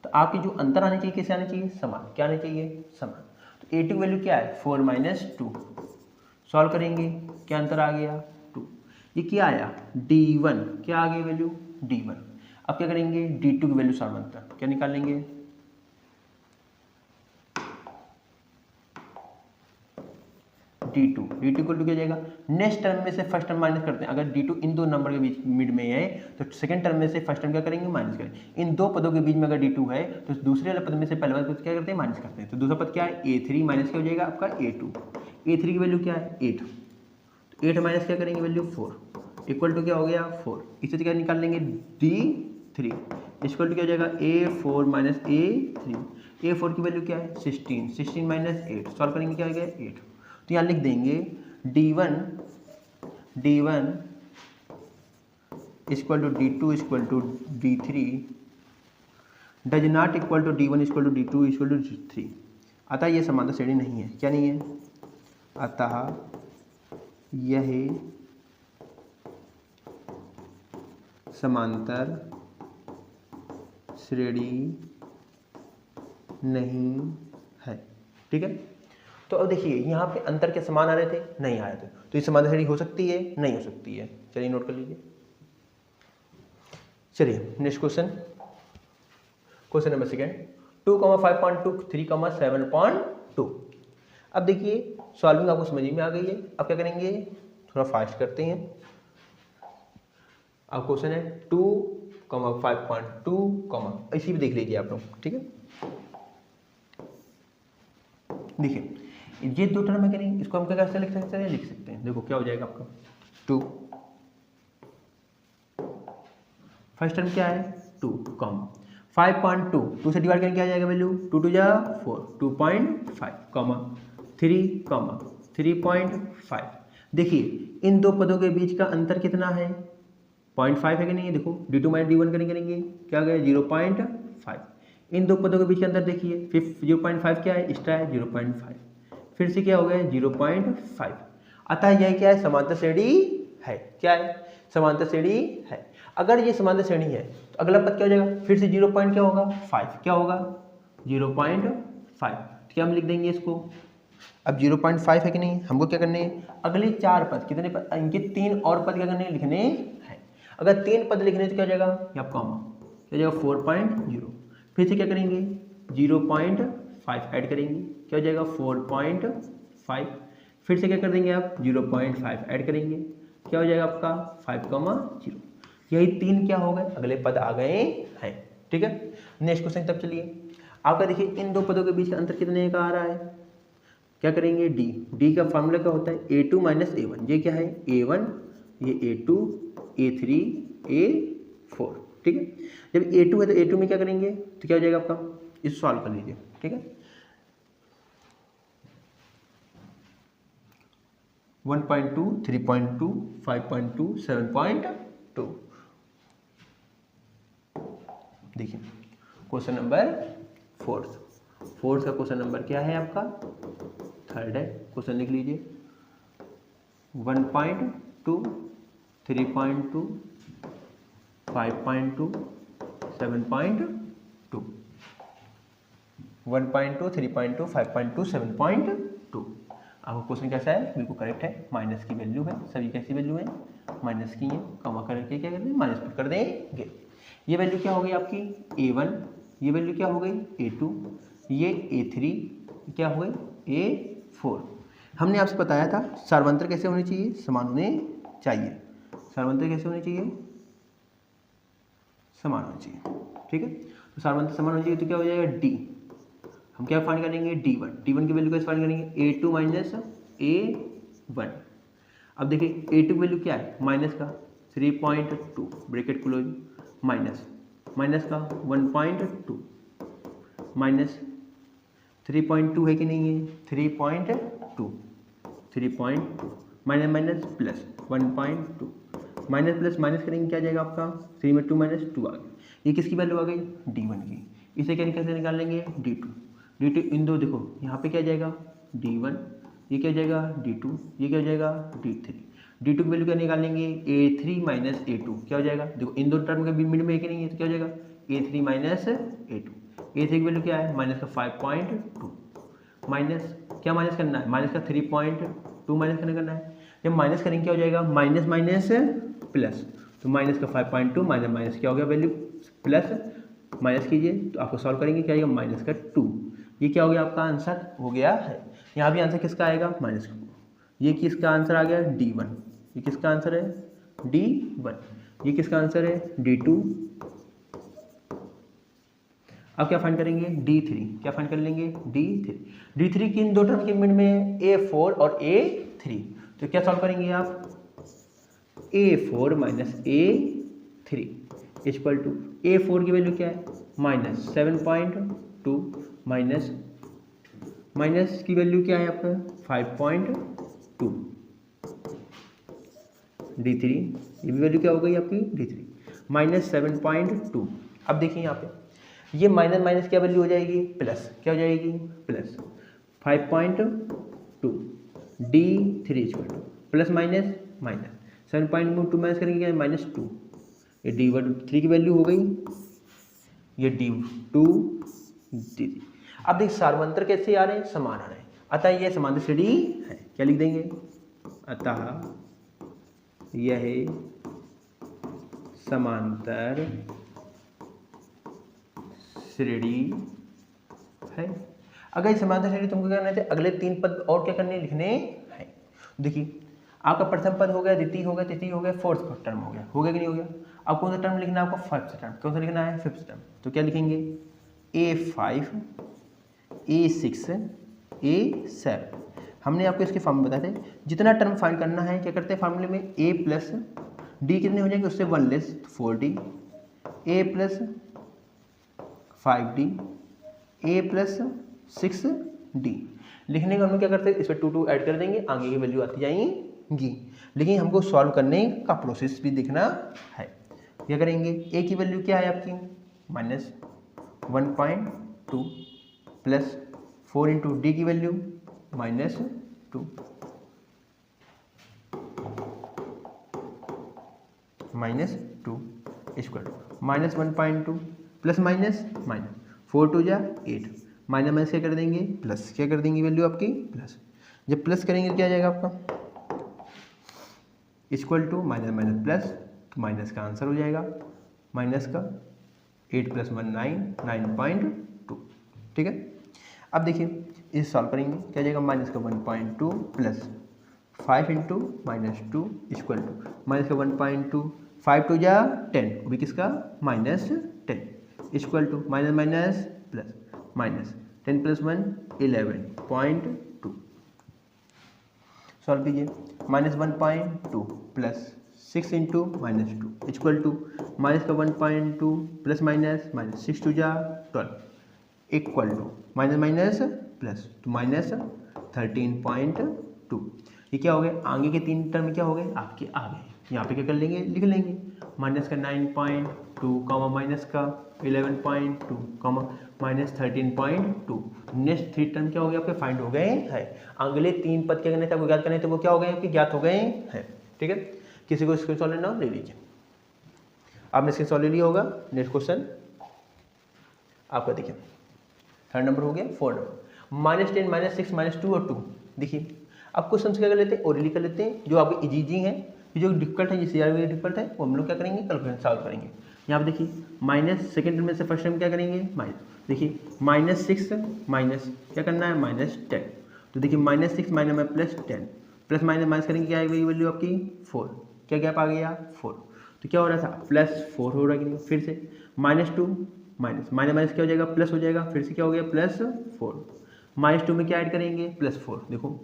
तो आपकी जो अंतर आने चाहिए कैसे आने चाहिए, समान, क्या आने चाहिए समान। तो a2 वैल्यू क्या है 4 माइनस 2, सॉल्व करेंगे क्या अंतर आ गया 2, ये क्या आया d1, क्या आ गई वैल्यू d1। अब क्या करेंगे d2 की वैल्यू सार्वधातुक क्या निकालेंगे, d2 इक्वल टू क्या जाएगा, नेक्स्ट टर्म में से फर्स्ट टर्म माइनस करते हैं। अगर d2 इन दो नंबर के बीच मिड में है तो सेकंड टर्म में से फर्स्ट टर्म क्या करेंगे माइनस करेंगे। इन दो पदों के बीच में अगर d2 है तो दूसरे वाले पद में से पहले वाले पद क्या करते हैं माइनस करते हैं। तो दूसरा पद क्या है a3 माइनस क्या हो जाएगा आपका a2, a3 की वैल्यू क्या है 8, तो 8 माइनस क्या करेंगे वैल्यू 4 इक्वल टू क्या हो गया 4। इसे क्या निकाल लेंगे d3 इक्वल टू क्या हो जाएगा a4 माइनस a3, a4 की वैल्यू क्या है 16, 16 माइनस 8, सॉल्व करेंगे क्या हो गया 8। तो यहाँ लिख देंगे d1 equal to d2 equal to d3 does not equal to d1 equal to d2 equal to d3। अतः यह समांतर श्रेणी नहीं है, क्या नहीं है, अतः यह समांतर श्रेणी नहीं है। ठीक है, तो अब देखिए यहाँ पे अंतर के समान आ रहे थे, नहीं आ रहे थे, तो ये समांतर श्रेणी हो सकती है नहीं हो सकती है, चलिए नोट कर लीजिए। चलिए next question, question number second 2,5.2 3,7.2। अब देखिए सॉल्विंग आपको समझ में आ गई है। अब क्या करेंगे थोड़ा फास्ट करते हैं। अब क्वेश्चन है 2,5.2 इसी भी देख लीजिए आप लोग। ठीक है, देखिए ये दो टर्म में करेंगे, इसको हम क्या कैसे लिख सकते हैं, लिख सकते हैं, देखो क्या हो जाएगा आपका 2, फर्स्ट टर्म क्या है 2 कॉमा 5.2, 2 से डिवाइड करके क्या आ जाएगा वैल्यू 2 2 जा 4, 2.5 कॉमा 3 कॉमा 3.5। देखिए इन दो पदों के बीच का अंतर कितना है 0.5 है कि नहीं है, देखो d2 माइनस d1 करेंगे क्या गया 0.5। इन दो पदों के बीच का अंतर देखिए 0.5 क्या है एक्स्ट्रा है 0.5, फिर से क्या हो गया 0.5। अतः यह क्या है समांतर श्रेणी है, क्या है समांतर श्रेणी है। अगर ये समांतर श्रेणी है तो अगला पद क्या हो जाएगा फिर से 0. क्या होगा 5, क्या होगा 0.5। क्या हम लिख देंगे इसको, अब 0.5 है कि नहीं, हमको क्या करने हैं अगले 4 पद, कितने पद इनके 3 और पद क्या करने हैं लिखने हैं। अगर 3 पद लिखने तो क्या हो जाएगा यहाँ कॉमा क्या हो जाएगा 4.0, फिर से क्या करेंगे 0.5 ऐड करेंगे क्या हो जाएगा 4.5, फिर से क्या कर देंगे आप 0.5 ऐड करेंगे क्या हो जाएगा आपका 5,0। यही 3 क्या हो गए अगले पद आ गए हैं। ठीक है, नेक्स्ट क्वेश्चन तब चलिए आपका देखिए इन दो पदों के बीच का अंतर कितने का आ रहा है, क्या करेंगे डी का फॉर्मूला क्या होता है a2 माइनस a1, ये क्या है a1 ये a2 a3 4। ठीक है, जब A2 है तो A2 में क्या करेंगे तो क्या हो जाएगा आपका, इस सॉल्व कर लीजिए। ठीक है, 1.2, 3.2, 5.2, 7.2। देखिए क्वेश्चन नंबर फोर्थ का क्वेश्चन नंबर क्या है आपका, 3rd है। क्वेश्चन लिख लीजिए 1.2, 3.2, 5.2, 7.2। 1.2, 3.2, 5.2, 7.2। आपका क्वेश्चन कैसा है, बिल्कुल करेक्ट है। माइनस की वैल्यू है, सभी कैसी वैल्यू है, माइनस की है। कमा करके क्या कर देंगे, माइनस पुट कर देंगे। ये वैल्यू क्या हो गई आपकी A1, ये वैल्यू क्या हो गई A2, ये A3, क्या हो गई A4। हमने आपसे बताया था सार्वंतर कैसे होने चाहिए, समान होने चाहिए। सार्वंतर कैसे होने चाहिए, समान होने चाहिए। ठीक है, तो सार्वंतर समान होने चाहिए तो क्या हो जाएगा D। हम क्या फाइंड करेंगे D1 की वैल्यू कैसे फाइंड करेंगे, A2 माइनस A1। अब देखिए A2 की वैल्यू क्या है, माइनस का 3.2 ब्रैकेट क्लोज, माइनस का 1.2 माइनस 3.2 है कि नहीं है, 3.2 minus minus plus 1.2 minus plus minus करेंगे क्या जाएगा आपका, 3 में 2 माइनस 2 आ गया। ये किसकी वैल्यू आ गई, D1 की। इसे क्या कैसे निकाल लेंगे, D2 इन दो देखो यहाँ पे क्या जाएगा D1, ये क्या जाएगा D2, ये क्या जाएगा D3। D2 की वैल्यू क्या निकालेंगे, A3 माइनस A2 क्या हो जाएगा, देखो इन दो टर्म के मिड में एक ही नहीं है तो क्या हो जाएगा A3 माइनस A2। A3 की वैल्यू क्या है, माइनस का 5.2 माइनस क्या माइनस करना है, माइनस का 3.2 माइनस करना है। जब माइनस करेंगे क्या हो जाएगा, माइनस माइनस प्लस, तो माइनस का 5.2 माइनस माइनस क्या हो गया वैल्यू प्लस, माइनस कीजिए तो आपको सॉल्व करेंगे क्या आएगा, माइनस का 2। ये क्या हो गया आपका आंसर हो गया है। यहाँ भी आंसर किसका आएगा, माइनस का। ये किसका आंसर आ गया D1, ये किसका आंसर है D1, ये किसका आंसर है D2। अब क्या फाइंड करेंगे D3, क्या फाइंड कर लेंगे D3 किन दो टर्म के मिड में A4 और A3, तो क्या सॉल्व करेंगे आप, A4 minus A3 equal to A4 की वैल्यू क्या है माइनस 7.2 माइनस की वैल्यू क्या है आपका 5.2 D3, ये भी वैल्यू क्या हो गई आपकी D3 माइनस 7.2। अब देखिए यहाँ पे ये माइनस माइनस क्या वैल्यू हो जाएगी प्लस, क्या हो जाएगी plus 5.2 D3 equal two plus minus minus 7.2 minus करेंगे क्या माइनस 2, ये D3 की वैल्यू हो गई, ये D2 D3। अब देख सार्वंतर कैसे आ रहे हैं, समान आ रहे हैं, अतः यह समांतर श्रेणी है। क्या लिख देंगे, अतः यह समांतर श्रेणी है। अगर इस समांतर श्रेणी तुमको क्या करना है, अगले 3 पद और क्या करने लिखने हैं। देखिए आपका प्रथम पद हो गया, द्वितीय हो गया, तृतीय हो गया, फोर्थ टर्म हो गया कि नहीं हो गया। अब कौन सा टर्म लिखना है आपको, फर्स्ट टर्म। कौन सा लिखना है, फिफ्थ टर्म। तो क्या लिखेंगे A5 A6 A7। हमने आपको इसके फॉर्मूले बताए थे, जितना टर्म फाइंड करना है क्या करते हैं फार्मूले में, A प्लस D कितने हो जाएंगे उससे 1 less 4D, A plus 5D, A plus 6D। लिखने का हम लोग क्या करते हैं, इस पर 2 ऐड कर देंगे, आगे की वैल्यू आती जाएंगी। लेकिन हमको सॉल्व करने का प्रोसेस भी देखना है। क्या करेंगे, A की वैल्यू क्या है आपकी माइनस 1.2 प्लस 4 इंटू D की value minus 2 minus 2 equal minus 1.2 plus minus minus 4 2 जा 8 माइनस माइनस क्या कर देंगे प्लस, क्या कर देंगे वैल्यू आपकी प्लस। जब प्लस करेंगे क्या आ जाएगा आपका equal to minus minus plus, तो माइनस का आंसर हो जाएगा माइनस का 8 प्लस 1 9.2। ठीक है, अब देखिए इसे सॉल्व करेंगे क्या जाएगा, माइनस का 1.2 plus 5 into minus 2 equal to minus का 1.2 5 2 जा 10, वो भी किसका minus 10 equal to minus minus plus minus 10 plus 1 11.2। Solve कीजिए, minus 1.2 plus 6 into -2 equal to minus का 1.2 प्लस माइनस माइनस 6 टू जा 12 equal to minus minus plus तो माइनस 13.2। ये क्या हो गया, आगे के 3 टर्म क्या हो गए आपके आ गए। यहाँ पे क्या कर लेंगे, लिख लेंगे माइनस का 9.2 कॉमा माइनस का 11.2 कॉमा माइनस 13.2। नेक्स्ट 3 टर्म क्या हो गया आपके फाइंड हो गए हैं। अगले 3 पद क्या करने थे आपको ज्ञात करने थे, वो क्या हो गए आपके ज्ञात हो गए हैं। ठीक है, किसी को स्क्रीनशॉट लेना ले लीजिए, आपने स्क्रीनशॉट ले लिया होगा। नेक्स्ट क्वेश्चन आपका देखिए 3rd नंबर हो गया। 4 नंबर -10 -6 -2 और 2। देखिए अब क्वेश्चन क्या कर लेते हैं, ओरली कर लेते हैं, जो आपके इजी हैं, जो डिफिकल्ट है, जिससे यार डिफिकल्ट है, वो हम लोग क्या करेंगे कैलकुलेशन सॉल्व करेंगे। यहाँ पे देखिए माइनस सेकेंड में से फर्स्ट टाइम क्या करेंगे माइनस, देखिए -6 माइनस क्या करना है -10, तो देखिए -6 माइनस में +10 प्लस माइनस माइनस करेंगे क्या आएगी वैल्यू आपकी 4, क्या गैप आ गया 4, तो क्या हो रहा था +4 हो रहा है कि नहीं। फिर से -2 माइनस माइनस माइनस क्या हो जाएगा प्लस हो जाएगा, फिर से क्या हो गया +4 -2 में क्या ऐड करेंगे +4। देखो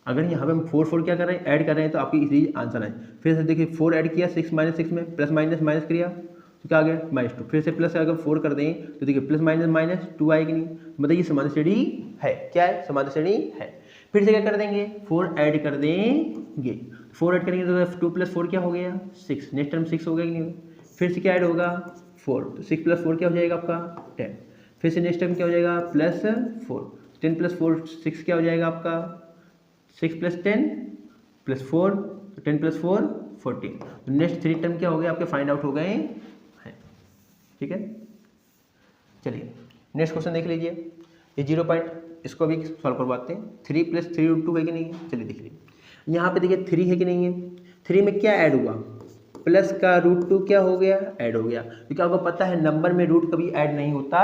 अगर यहाँ पे हम 4 क्या कर रहे हैं ऐड कर रहे हैं तो आपकी इसी आंसर आए। फिर से देखिए 4 ऐड किया 6 -6 में प्लस माइनस माइनस किया तो क्या आ गया -2, फिर से प्लस अगर 4 कर दें तो देखिए प्लस माइनस माइनस 2 आएगी नहीं, मतलब ये समांतर श्रेणी है। क्या है समांतर श्रेणी है। फिर से क्या कर देंगे 4 ऐड कर देंगे, 4 ऐड करेंगे तो 2 + 4 क्या हो गया 6, नेक्स्ट टर्म 6 हो गया कि नहीं। फिर से क्या ऐड होगा 4, तो 6 + 4 क्या हो जाएगा आपका 10, फिर से नेक्स्ट टर्म क्या हो जाएगा +4, 10 + 4 6 क्या हो जाएगा आपका 6 + 10 + 4, तो 10 + 4 14। तो नेक्स्ट 3 टर्म क्या हो गया आपके फाइंड आउट हो गए हैं। ठीक है, चलिए नेक्स्ट क्वेश्चन देख लीजिए। ये 0 पॉइंट इसको भी सॉल्व करवाते हैं। 3 + 3√2 है कि नहीं है, चलिए देख लीजिए। यहाँ पे देखिए 3 है कि नहीं है, 3 में क्या ऐड हुआ प्लस का √2 क्या हो गया ऐड हो गया, क्योंकि आपको पता है नंबर में रूट कभी ऐड नहीं होता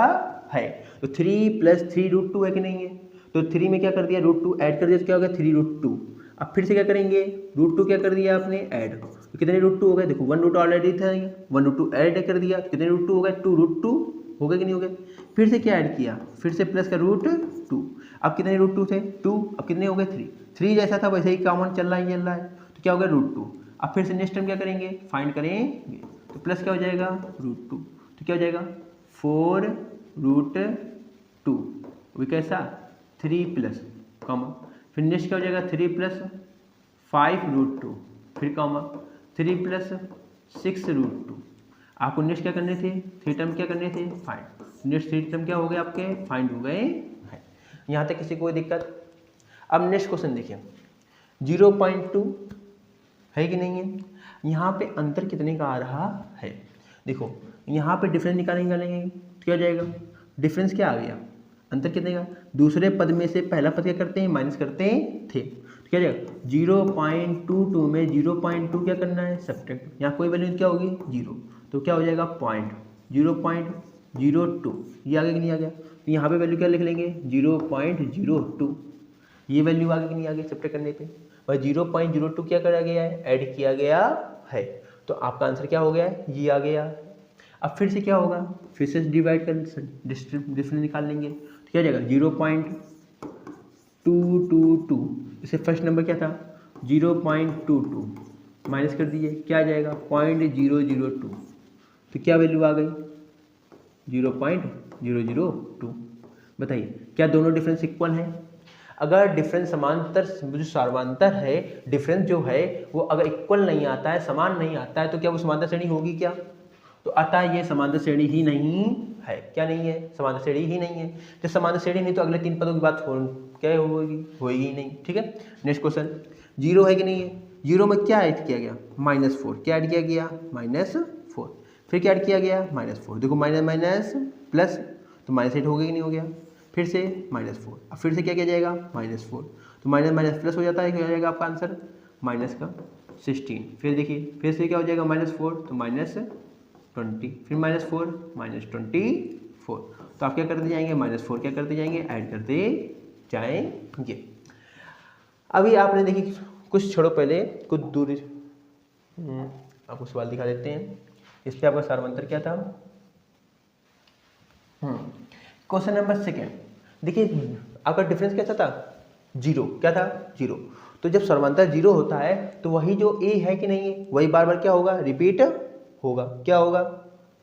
है। तो 3 + 3√2 है कि नहीं है, तो 3 में क्या कर दिया √2 ऐड कर दिया तो क्या हो गया 3√2। अब फिर से क्या करेंगे √2 क्या कर दिया आपने ऐड, तो कितने √2 हो गए, देखो 1 रूट ऑलरेडी था, 1 √2 ऐड कर दिया तो कितने √2 हो गए 2√2 हो गए कि नहीं हो गए। फिर से क्या ऐड किया फिर से प्लस का √2, अब कितने √2 थे 2, अब कितने हो गए 3 जैसा था वैसे ही कॉमन चल रहा है, तो क्या हो गया √2। अब फिर से नेक्स्ट टाइम क्या करेंगे फाइंड करेंगे, तो प्लस क्या हो जाएगा √2, तो क्या हो जाएगा 4√2 वो कैसा 3 प्लस कॉमा, फिर नेक्स्ट क्या हो जाएगा 3 + 5√2 फिर कॉमा 3 + 6√2। आपको नेक्स्ट क्या करने थे 3 टर्म क्या करने थे फाइंड, नेक्स्ट 3 टर्म क्या हो गए आपके फाइंड हो गए हैं। यहाँ तक किसी को कोई दिक्कत। अब नेक्स्ट क्वेश्चन देखिए 0.2 है कि नहीं है, यहाँ पे अंतर कितने का आ रहा है। देखो यहाँ पे डिफरेंस निकालेंगे तो क्या हो जाएगा, डिफरेंस क्या आ गया अंतर कितने का, दूसरे पद में से पहला पद क्या करते हैं माइनस करते थे, तो क्या जाएगा 0.22 में 0.2 क्या करना है सब्ट्रैक्ट, यहाँ कोई वैल्यू क्या होगी 0, तो क्या हो जाएगा 0.02 ये आगे कि नहीं आ गया, तो यहाँ पे वैल्यू क्या लिख लेंगे 0.02, ये वैल्यू आगे कि नहीं आ गई सब्ट्रैक्ट करने पे, और 0.02 क्या करा गया है ऐड किया गया है, तो आपका आंसर क्या हो गया है ये आ गया। अब फिर से क्या होगा फिर से डिवाइड कर डिफरेंस निकाल लेंगे, तो क्या जाएगा 0.222, इससे फर्स्ट नंबर क्या था 0.22 माइनस कर दीजिए क्या आ जाएगा 0.002, तो क्या वैल्यू आ गई 0.002। बताइए क्या दोनों डिफरेंस इक्वल हैं। अगर डिफरेंस समांतर जो सार्वंतर है डिफरेंस जो है वो अगर इक्वल नहीं आता है समान नहीं आता है तो क्या वो समांतर श्रेणी होगी क्या, तो अतः ये समांतर श्रेणी ही नहीं है। क्या नहीं है समांतर श्रेणी ही नहीं है, तो समांतर श्रेणी नहीं तो अगले 3 पदों की बात क्या होगी ही नहीं। ठीक है, नेक्स्ट क्वेश्चन 0 है कि नहीं है, 0 में क्या ऐड किया गया -4, क्या ऐड किया गया -4, फिर क्या ऐड किया गया -4, देखो माइनस माइनस प्लस तो -8 हो गया कि नहीं हो गया, फिर से -4, अब फिर से क्या किया जाएगा -4, तो माइनस माइनस प्लस हो जाता है, क्या हो जाएगा आपका आंसर -16। फिर देखिए फिर से क्या हो जाएगा -4 तो -20, फिर -4 -24, तो आप क्या करते जाएंगे -4 क्या करते जाएंगे ऐड करते जाएंगे। अभी आपने देखिए कुछ छोड़ो पहले कुछ दूरी आपको सवाल दिखा देते हैं, इस पर आपका सार्वंतर क्या था। क्वेश्चन नंबर 2 देखिए आपका डिफरेंस कैसा था 0, क्या था 0, तो जब समांतर जीरो होता है तो वही जो ए है कि नहीं है वही बार बार क्या होगा, रिपीट होगा। क्या होगा,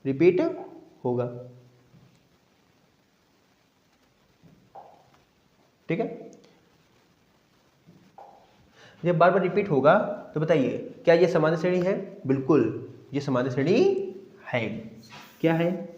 रिपीट होगा। ठीक है, जब बार बार रिपीट होगा तो बताइए क्या ये समांतर श्रेणी है? बिल्कुल ये समांतर श्रेणी है। क्या है,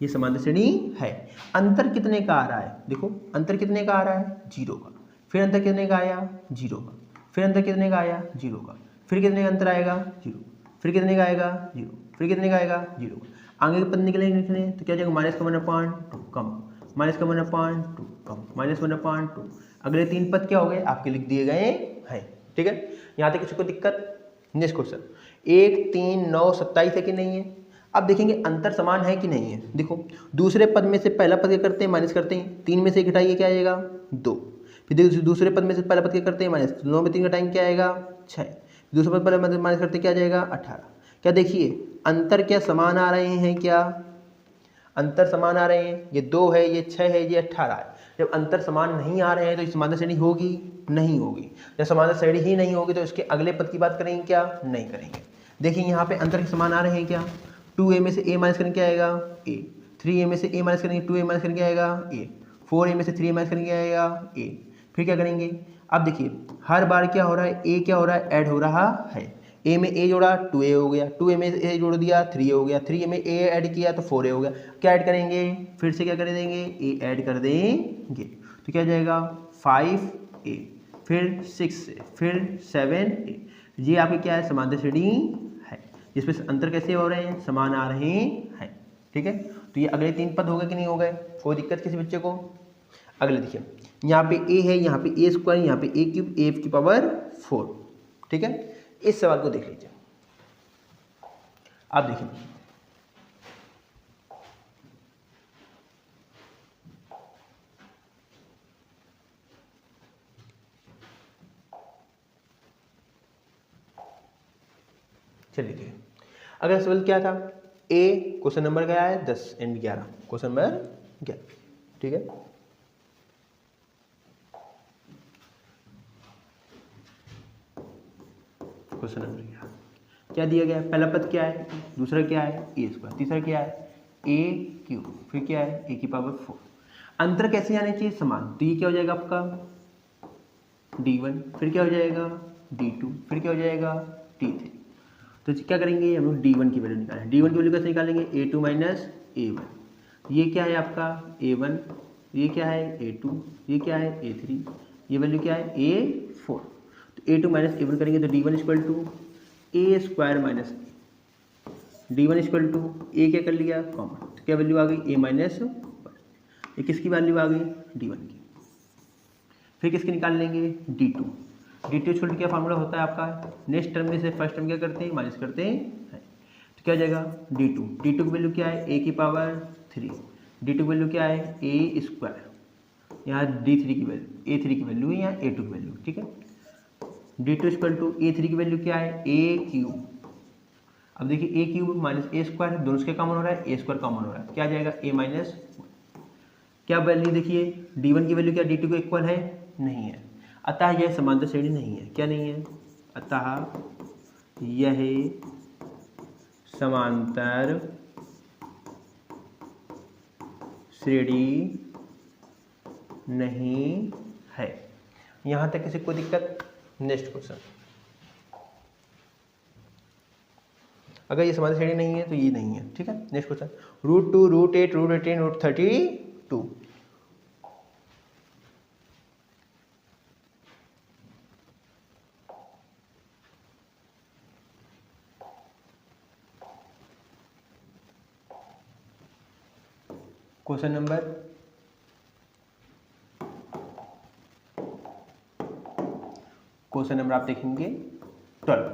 ये समांतर श्रेणी है। अंतर कितने का आ रहा है, देखो अंतर कितने का आ रहा है, जीरो का। फिर अंतर कितने का आया, जीरो का। फिर अंतर कितने का आया, जीरो का। फिर कितने का अंतर आएगा, जीरो। फिर कितने का आएगा, जीरो। फिर कितने का आएगा, जीरो। आगे के पद निकलेंगे तो क्या हो जाएगा, -1/2 कम, -1/2 कम, -1/2। अगले 3 पद क्या हो गए, आपके लिख दिए गए हैं। ठीक है, यहाँ तक किसी को दिक्कत? नेक्स्ट क्वेश्चन, 1, 3, 9, 27 है कि नहीं है? अब देखेंगे अंतर समान है कि नहीं है। देखो दूसरे पद में से पहला पद क्या करते हैं, माइनस करते हैं, 3 में से घटाइए क्या आएगा, 2। फिर दूसरे पद में से पहला पद क्या करते हैं, माइनस, 9 में 3 घटाएंगे क्या आएगा, 6। दूसरे पद पहले माइनस करते क्या आ जाएगा, 18। क्या देखिए अंतर क्या समान आ रहे हैं, क्या अंतर समान आ रहे हैं? ये 2 है, ये 6 है, ये 18 है। जब अंतर समान नहीं आ रहे हैं तो समांतर श्रेणी होगी, नहीं होगी। जब समांतर श्रेणी ही नहीं होगी तो इसके अगले पद की बात करेंगे क्या, नहीं करेंगे। देखिए यहाँ पे अंतर के समान आ रहे हैं क्या, 2a में से a माइनस करेंगे क्या आएगा, a। 3a में से a माइनस करेंगे 2a माइनस करेंगे क्या आएगा, a। 4a में से 3a माइनस करेंगे क्या आएगा, a। फिर क्या करेंगे, अब देखिए हर बार क्या हो रहा है, a क्या हो रहा है, ऐड हो रहा है। a में a जोड़ा 2a हो गया, 2a में a जोड़ दिया 3a हो गया, 3a में a ऐड किया तो 4a हो गया। क्या ऐड करेंगे, फिर से क्या कर देंगे, a ऐड कर देंगे तो क्या हो जाएगा 5a, फिर 6a, फिर 7a। ये आपकी क्या है, समांतर श्रेणी है जिसमें अंतर कैसे हो रहे हैं, समान आ रहे हैं। ठीक है, तो ये अगले 3 पद हो गए कि नहीं हो गए, कोई दिक्कत किसी बच्चे को? अगले देखिए यहाँ पे a है, यहाँ पे a², यहाँ पे a³ a⁴। ठीक है, इस सवाल को देख लीजिए। आप देखिए चलिए देखिए, अगर सवाल क्या था, a क्वेश्चन नंबर क्या है 10 एंड 11, क्वेश्चन नंबर 11। ठीक है, क्वेश्चन नंबर 11 क्या दिया गया है, पहला पद क्या है, दूसरा क्या है a², तीसरा क्या है a³, फिर क्या है a⁴। अंतर कैसे आने चाहिए, समान। तो ये क्या हो जाएगा आपका d1, फिर क्या हो जाएगा d2, फिर क्या हो जाएगा d3। तो क्या करेंगे हम लोग, d1 की वैल्यू निकालें। d1 की वैल्यू कैसे निकालेंगे, a2 माइनस a1। ये क्या है आपका a1, ये क्या है a2, ये क्या है a3, ये वैल्यू क्या है a4। तो a2 माइनस a1 करेंगे तो d1 equal to a² minus d1 equal to a क्या कर लिया कॉमन, तो क्या वैल्यू आ गई a माइनस 1। ये किसकी वैल्यू आ गई, d1 की। फिर किसके निकाल लेंगे, d2। d2 इक्वल टू क्या फार्मूला होता है आपका, नेक्स्ट टर्म में से फर्स्ट टर्म क्या करते हैं, माइनस करते हैं। तो क्या हो जाएगा d2, d2 की वैल्यू क्या है a⁴, d2 की वैल्यू क्या है a², यहाँ d3 की वैल्यू a3 की वैल्यू है, यहाँ a2 की वैल्यू। ठीक है, d2 इक्वल टू a3 की वैल्यू क्या है a³। अब देखिए a³ माइनस a², दोनों से कॉमन हो रहा है, a² कॉमन हो रहा है, क्या आ जाएगा a माइनस 1। क्या वैल्यू देखिए, d1 की वैल्यू क्या d2 को इक्वल है, नहीं है, अतः यह समांतर श्रेणी नहीं है। क्या नहीं है, अतः यह समांतर श्रेणी नहीं है। यहाँ तक किसी को दिक्कत? नेक्स्ट क्वेश्चन, अगर ये समांतर श्रेणी नहीं है तो ये नहीं है। ठीक है, नेक्स्ट क्वेश्चन, √2, √8, √18, √32। क्वेश्चन नंबर आप देखेंगे 12।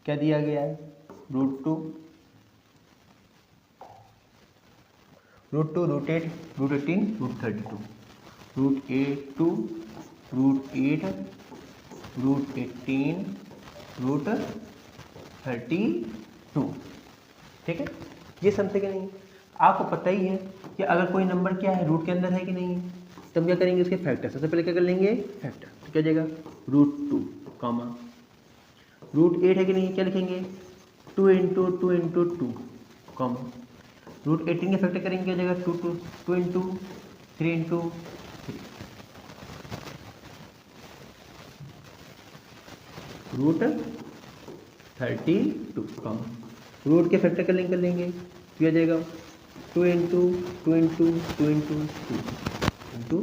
क्या दिया गया है, √2, √8, √18, √32, √8, √18, √32। ठीक है, ये समझे कि नहीं? आपको पता ही है कि अगर कोई नंबर क्या है रूट के अंदर है कि नहीं है, तो हम क्या करेंगे उसके फैक्टर। सबसे पहले क्या कर लेंगे, फैक्टर। क्या हो जाएगा √2 कॉमा √8 है कि नहीं, क्या लिखेंगे 2 इंटू 2 कॉमा √18 के फैक्टर करेंगे क्या हो जाएगा 2 इंटू 3 इंटू 3 √32 कॉमा रूट के फैक्टर कर लेंगे तो आ जाएगा 2 इंटू 2 इंटू 2 इंटू 2 इंटू 2।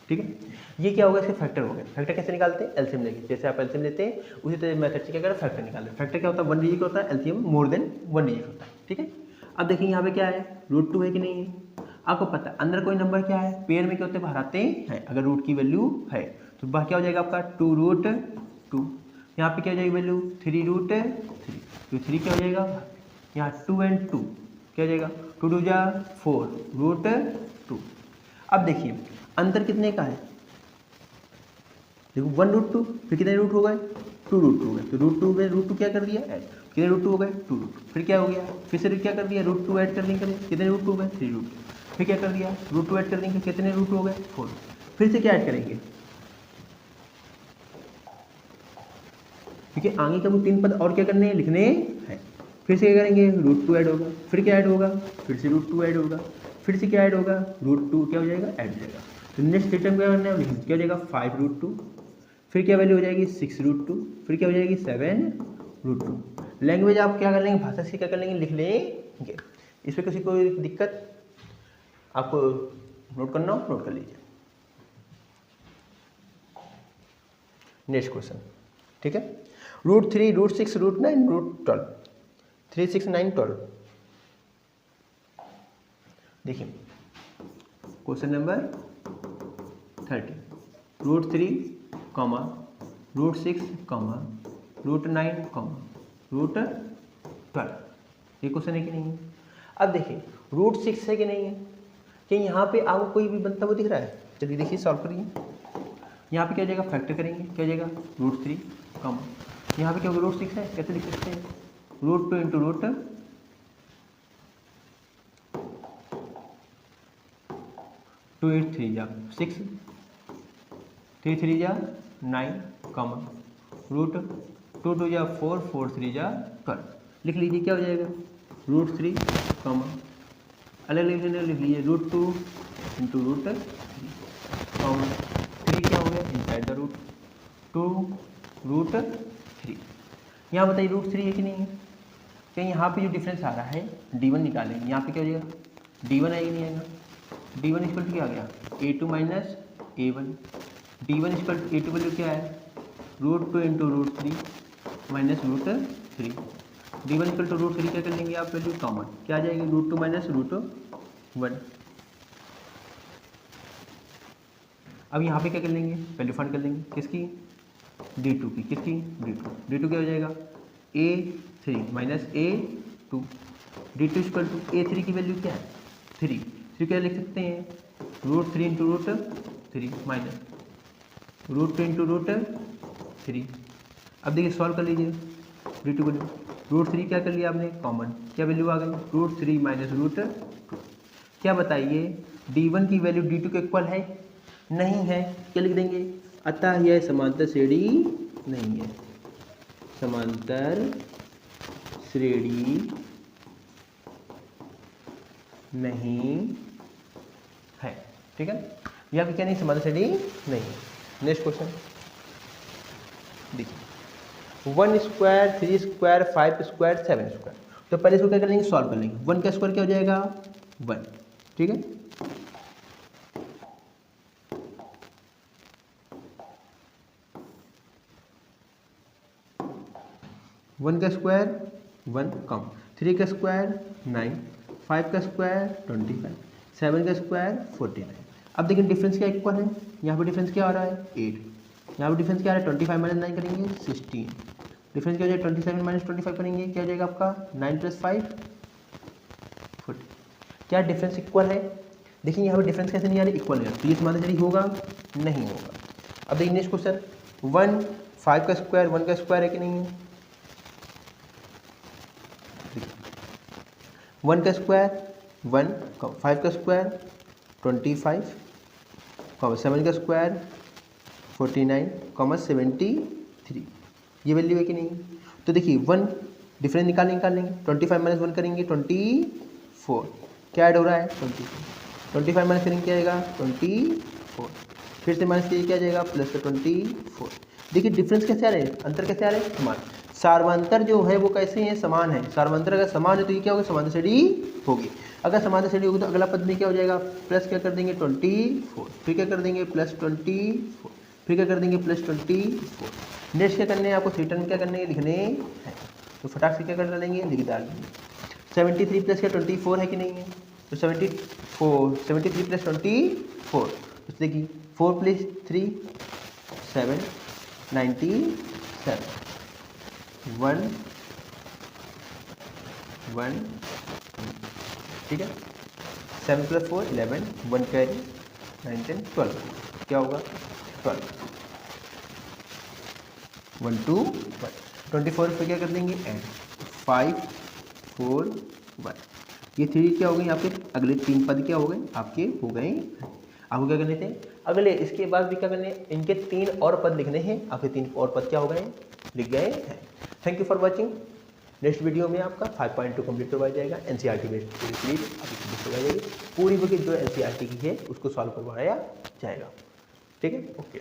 ठीक है, ये क्या होगा, इसके फैक्टर हो गए। फैक्टर कैसे निकालते हैं, एलसीएम लेके, जैसे आप एलसीएम लेते हैं उसी तरह मेथड से क्या करें फैक्टर निकालें। फैक्टर क्या होता है 1 डिजिट का होता है, एलसीएम मोर देन 1 डिजिट होता है। ठीक है, अब देखिए यहाँ पे क्या है √2 है कि नहीं है, आपको पता है अंदर कोई नंबर क्या है, पेयर में क्या होते हैं बाहर आते हैं, अगर रूट की वैल्यू है तो बाहर क्या हो जाएगा आपका 2√2, यहाँ पे क्या हो जाएगी वैल्यू 3√3, तो 3 क्या हो जाएगा यहाँ 2 and 2 क्या हो जाएगा 2 2 जा 4 √2। अब देखिए अंतर कितने का है, देखो 1√2, फिर कितने रूट हो गए 2√2 हो गए, तो √2 में √2 क्या कर दिया ऐड, कितने √2 हो गए 2√2, फिर क्या हो गया फिर से क्या कर दिया √2 ऐड कर देंगे, कितने √2 हो गए 3√2, फिर क्या कर दिया √2 ऐड कर देंगे, कितने √2 हो गए 4, फिर से क्या ऐड करेंगे, क्योंकि आगे का वो 3 पद और क्या करने हैं लिखने हैं, फिर से क्या करेंगे √2 ऐड होगा, फिर क्या ऐड होगा फिर से √2 ऐड होगा, फिर से क्या ऐड होगा √2 क्या हो जाएगा ऐड हो जाएगा, तो नेक्स्ट टर्म क्या करना है क्या हो जाएगा 5√2, फिर क्या वैल्यू हो जाएगी 6√2, फिर क्या हो जाएगी 7√2। लैंग्वेज आप क्या कर लेंगे भाषा से क्या कर लेंगे लिख लेंगे, इस पर किसी को दिक्कत आपको नोट करना हो नोट कर लीजिए। नेक्स्ट क्वेश्चन, ठीक है, √3 √6 √9 √12 3 6 9 12। देखिए question number 30 √3 comma √6 comma √9 comma √12, ये क्वेश्चन है कि नहीं है। अब देखिए √6 है कि नहीं है, कि यहाँ पे आपको कोई भी बनता हुआ दिख रहा है, चलिए देखिए सॉल्व करिए, यहाँ पे क्या हो जाएगा फैक्टर करेंगे क्या हो जाएगा √3 कॉमा यहाँ पे क्या होगा √6 है, कैसे लिख सकते हैं √2 इंटू √2 8 3 जा 6 3 3 जा 9 कॉमा √2 2 जा 4 4 3 जा 12, लिख लीजिए क्या हो जाएगा √3 कॉमा अलग लिख लीजिए √2 इंटू √3 कॉमा 3 क्या हो गया इनसाइड द रूट 2 √3। यहाँ बताइए √3 है कि नहीं है, क्या यहाँ पे जो डिफरेंस आ रहा है d1 निकालेंगे, यहाँ पे क्या हो जाएगा d1 आएगा नहीं आएगा, d1 इक्वल टू क्या आ गया a2 minus a1, d1 equal to a2 value क्या है √2 into √3 minus √3, d1 equal to √3 क्या कर लेंगे आप वैल्यू कॉमन क्या आ जाएगी √2 माइनस √1। अब यहाँ पे क्या कर लेंगे वैल्यू फाइंड कर लेंगे किसकी d2 की, किसकी d2 क्या हो जाएगा a3 minus a2, d2 equal to a3 की वैल्यू क्या है 3 क्या लिख सकते हैं √3 इंटू √3 माइनस √2 इंटू √3। अब देखिए सॉल्व कर लीजिए d2 वैल्यू √3 क्या कर लिया आपने कॉमन, क्या वैल्यू आ गई √3 माइनस √2। क्या बताइए d1 की वैल्यू d2 के इक्वल है नहीं है, क्या लिख देंगे अतः यह समांतर श्रेणी नहीं है, समांतर श्रेणी नहीं है। ठीक है, यहाँ पे क्या नहीं समांतर श्रेणी नहीं है। नेक्स्ट क्वेश्चन देखिए 1 स्क्वायर 3 स्क्वायर 5 स्क्वायर 7 स्क्वायर, तो पहले इसको क्या कर लेंगे सॉल्व कर लेंगे, 1 का स्क्वायर क्या हो जाएगा 1, ठीक है 1 का स्क्वायर 1 कम 3 का स्क्वायर 9 5 का स्क्वायर 25 7 का स्क्वायर 49। अब देखिए डिफरेंस क्या इक्वल है, यहाँ पे डिफरेंस क्या आ रहा है 8, यहाँ पे डिफरेंस क्या आ रहा है 25 माइनस 9 करेंगे 16, डिफरेंस क्या हो जाएगा 27 माइनस 25 करेंगे क्या हो जाएगा आपका 9 + 5 40। क्या डिफरेंस इक्वल है, देखिए यहाँ पे डिफरेंस कैसे नहीं आ रही इक्वल है, तो ये समांतर श्रेणी होगा नहीं होगा। अब देखिए नेक्स्ट क्वेश्चन 1 5 का स्क्वायर 1 का स्क्वायर है कि नहीं है, 1 का स्क्वायर 1 5 का स्क्वायर 25 7 का स्क्वायर 49, 73, ये वैल्यू है कि नहीं। तो देखिए 1 डिफरेंस निकाल लेंगे 25 माइनस 1 करेंगे 24, क्या ऐड हो रहा है 24, 25 माइनस करेंगे क्या आएगा 24, फिर से माइनस कीजिए क्या जाएगा प्लस का 24। देखिए डिफरेंस कैसे आ रहे हैं, अंतर कैसे आ रहे हैं, समान। सार्वंतर जो है वो कैसे हैं, समान है। सार्वंतर अगर समान है तो ये क्या होगा, समांतर श्रेणी होगी। अगर समांतर श्रेणी होगी तो अगला पद में क्या हो जाएगा, प्लस क्या कर देंगे 24, फिर क्या कर देंगे प्लस 24, फिर क्या कर देंगे प्लस 24। नेक्स्ट क्या करने हैं आपको, थ्री टर्म क्या करने हैं, लिखने हैं, तो फटाक से क्या कर डालेंगे, लिख डालेंगे। 73 प्लस क्या 24 है कि नहीं है, तो 73 प्लस 24, तो देखिए 4 प्लस 3 7, 97, 1 1, ठीक है। 7 प्लस 4 11, 1 कैरी 9 10 12, क्या होगा 12, 1 2 1, 24 पे क्या कर देंगे एंड 5 4 1, ये 3 क्या हो गई आपके, अगले 3 पद क्या हो गए आपके, हो गए। आपको क्या करने थे अगले, इसके बाद भी क्या करने, इनके 3 और पद लिखने हैं, आपके 3 और पद क्या हो गए, लिख गए हैं। Thank you for watching. Next video में आपका 5.2 कंप्लीट करवाया जाएगा, एनसीईआरटी बेस्ड पूरी करवाई जाएगी, पूरी बुक जो एनसीईआरटी की है उसको सॉल्व करवाया जाएगा, ठीक है, ओके।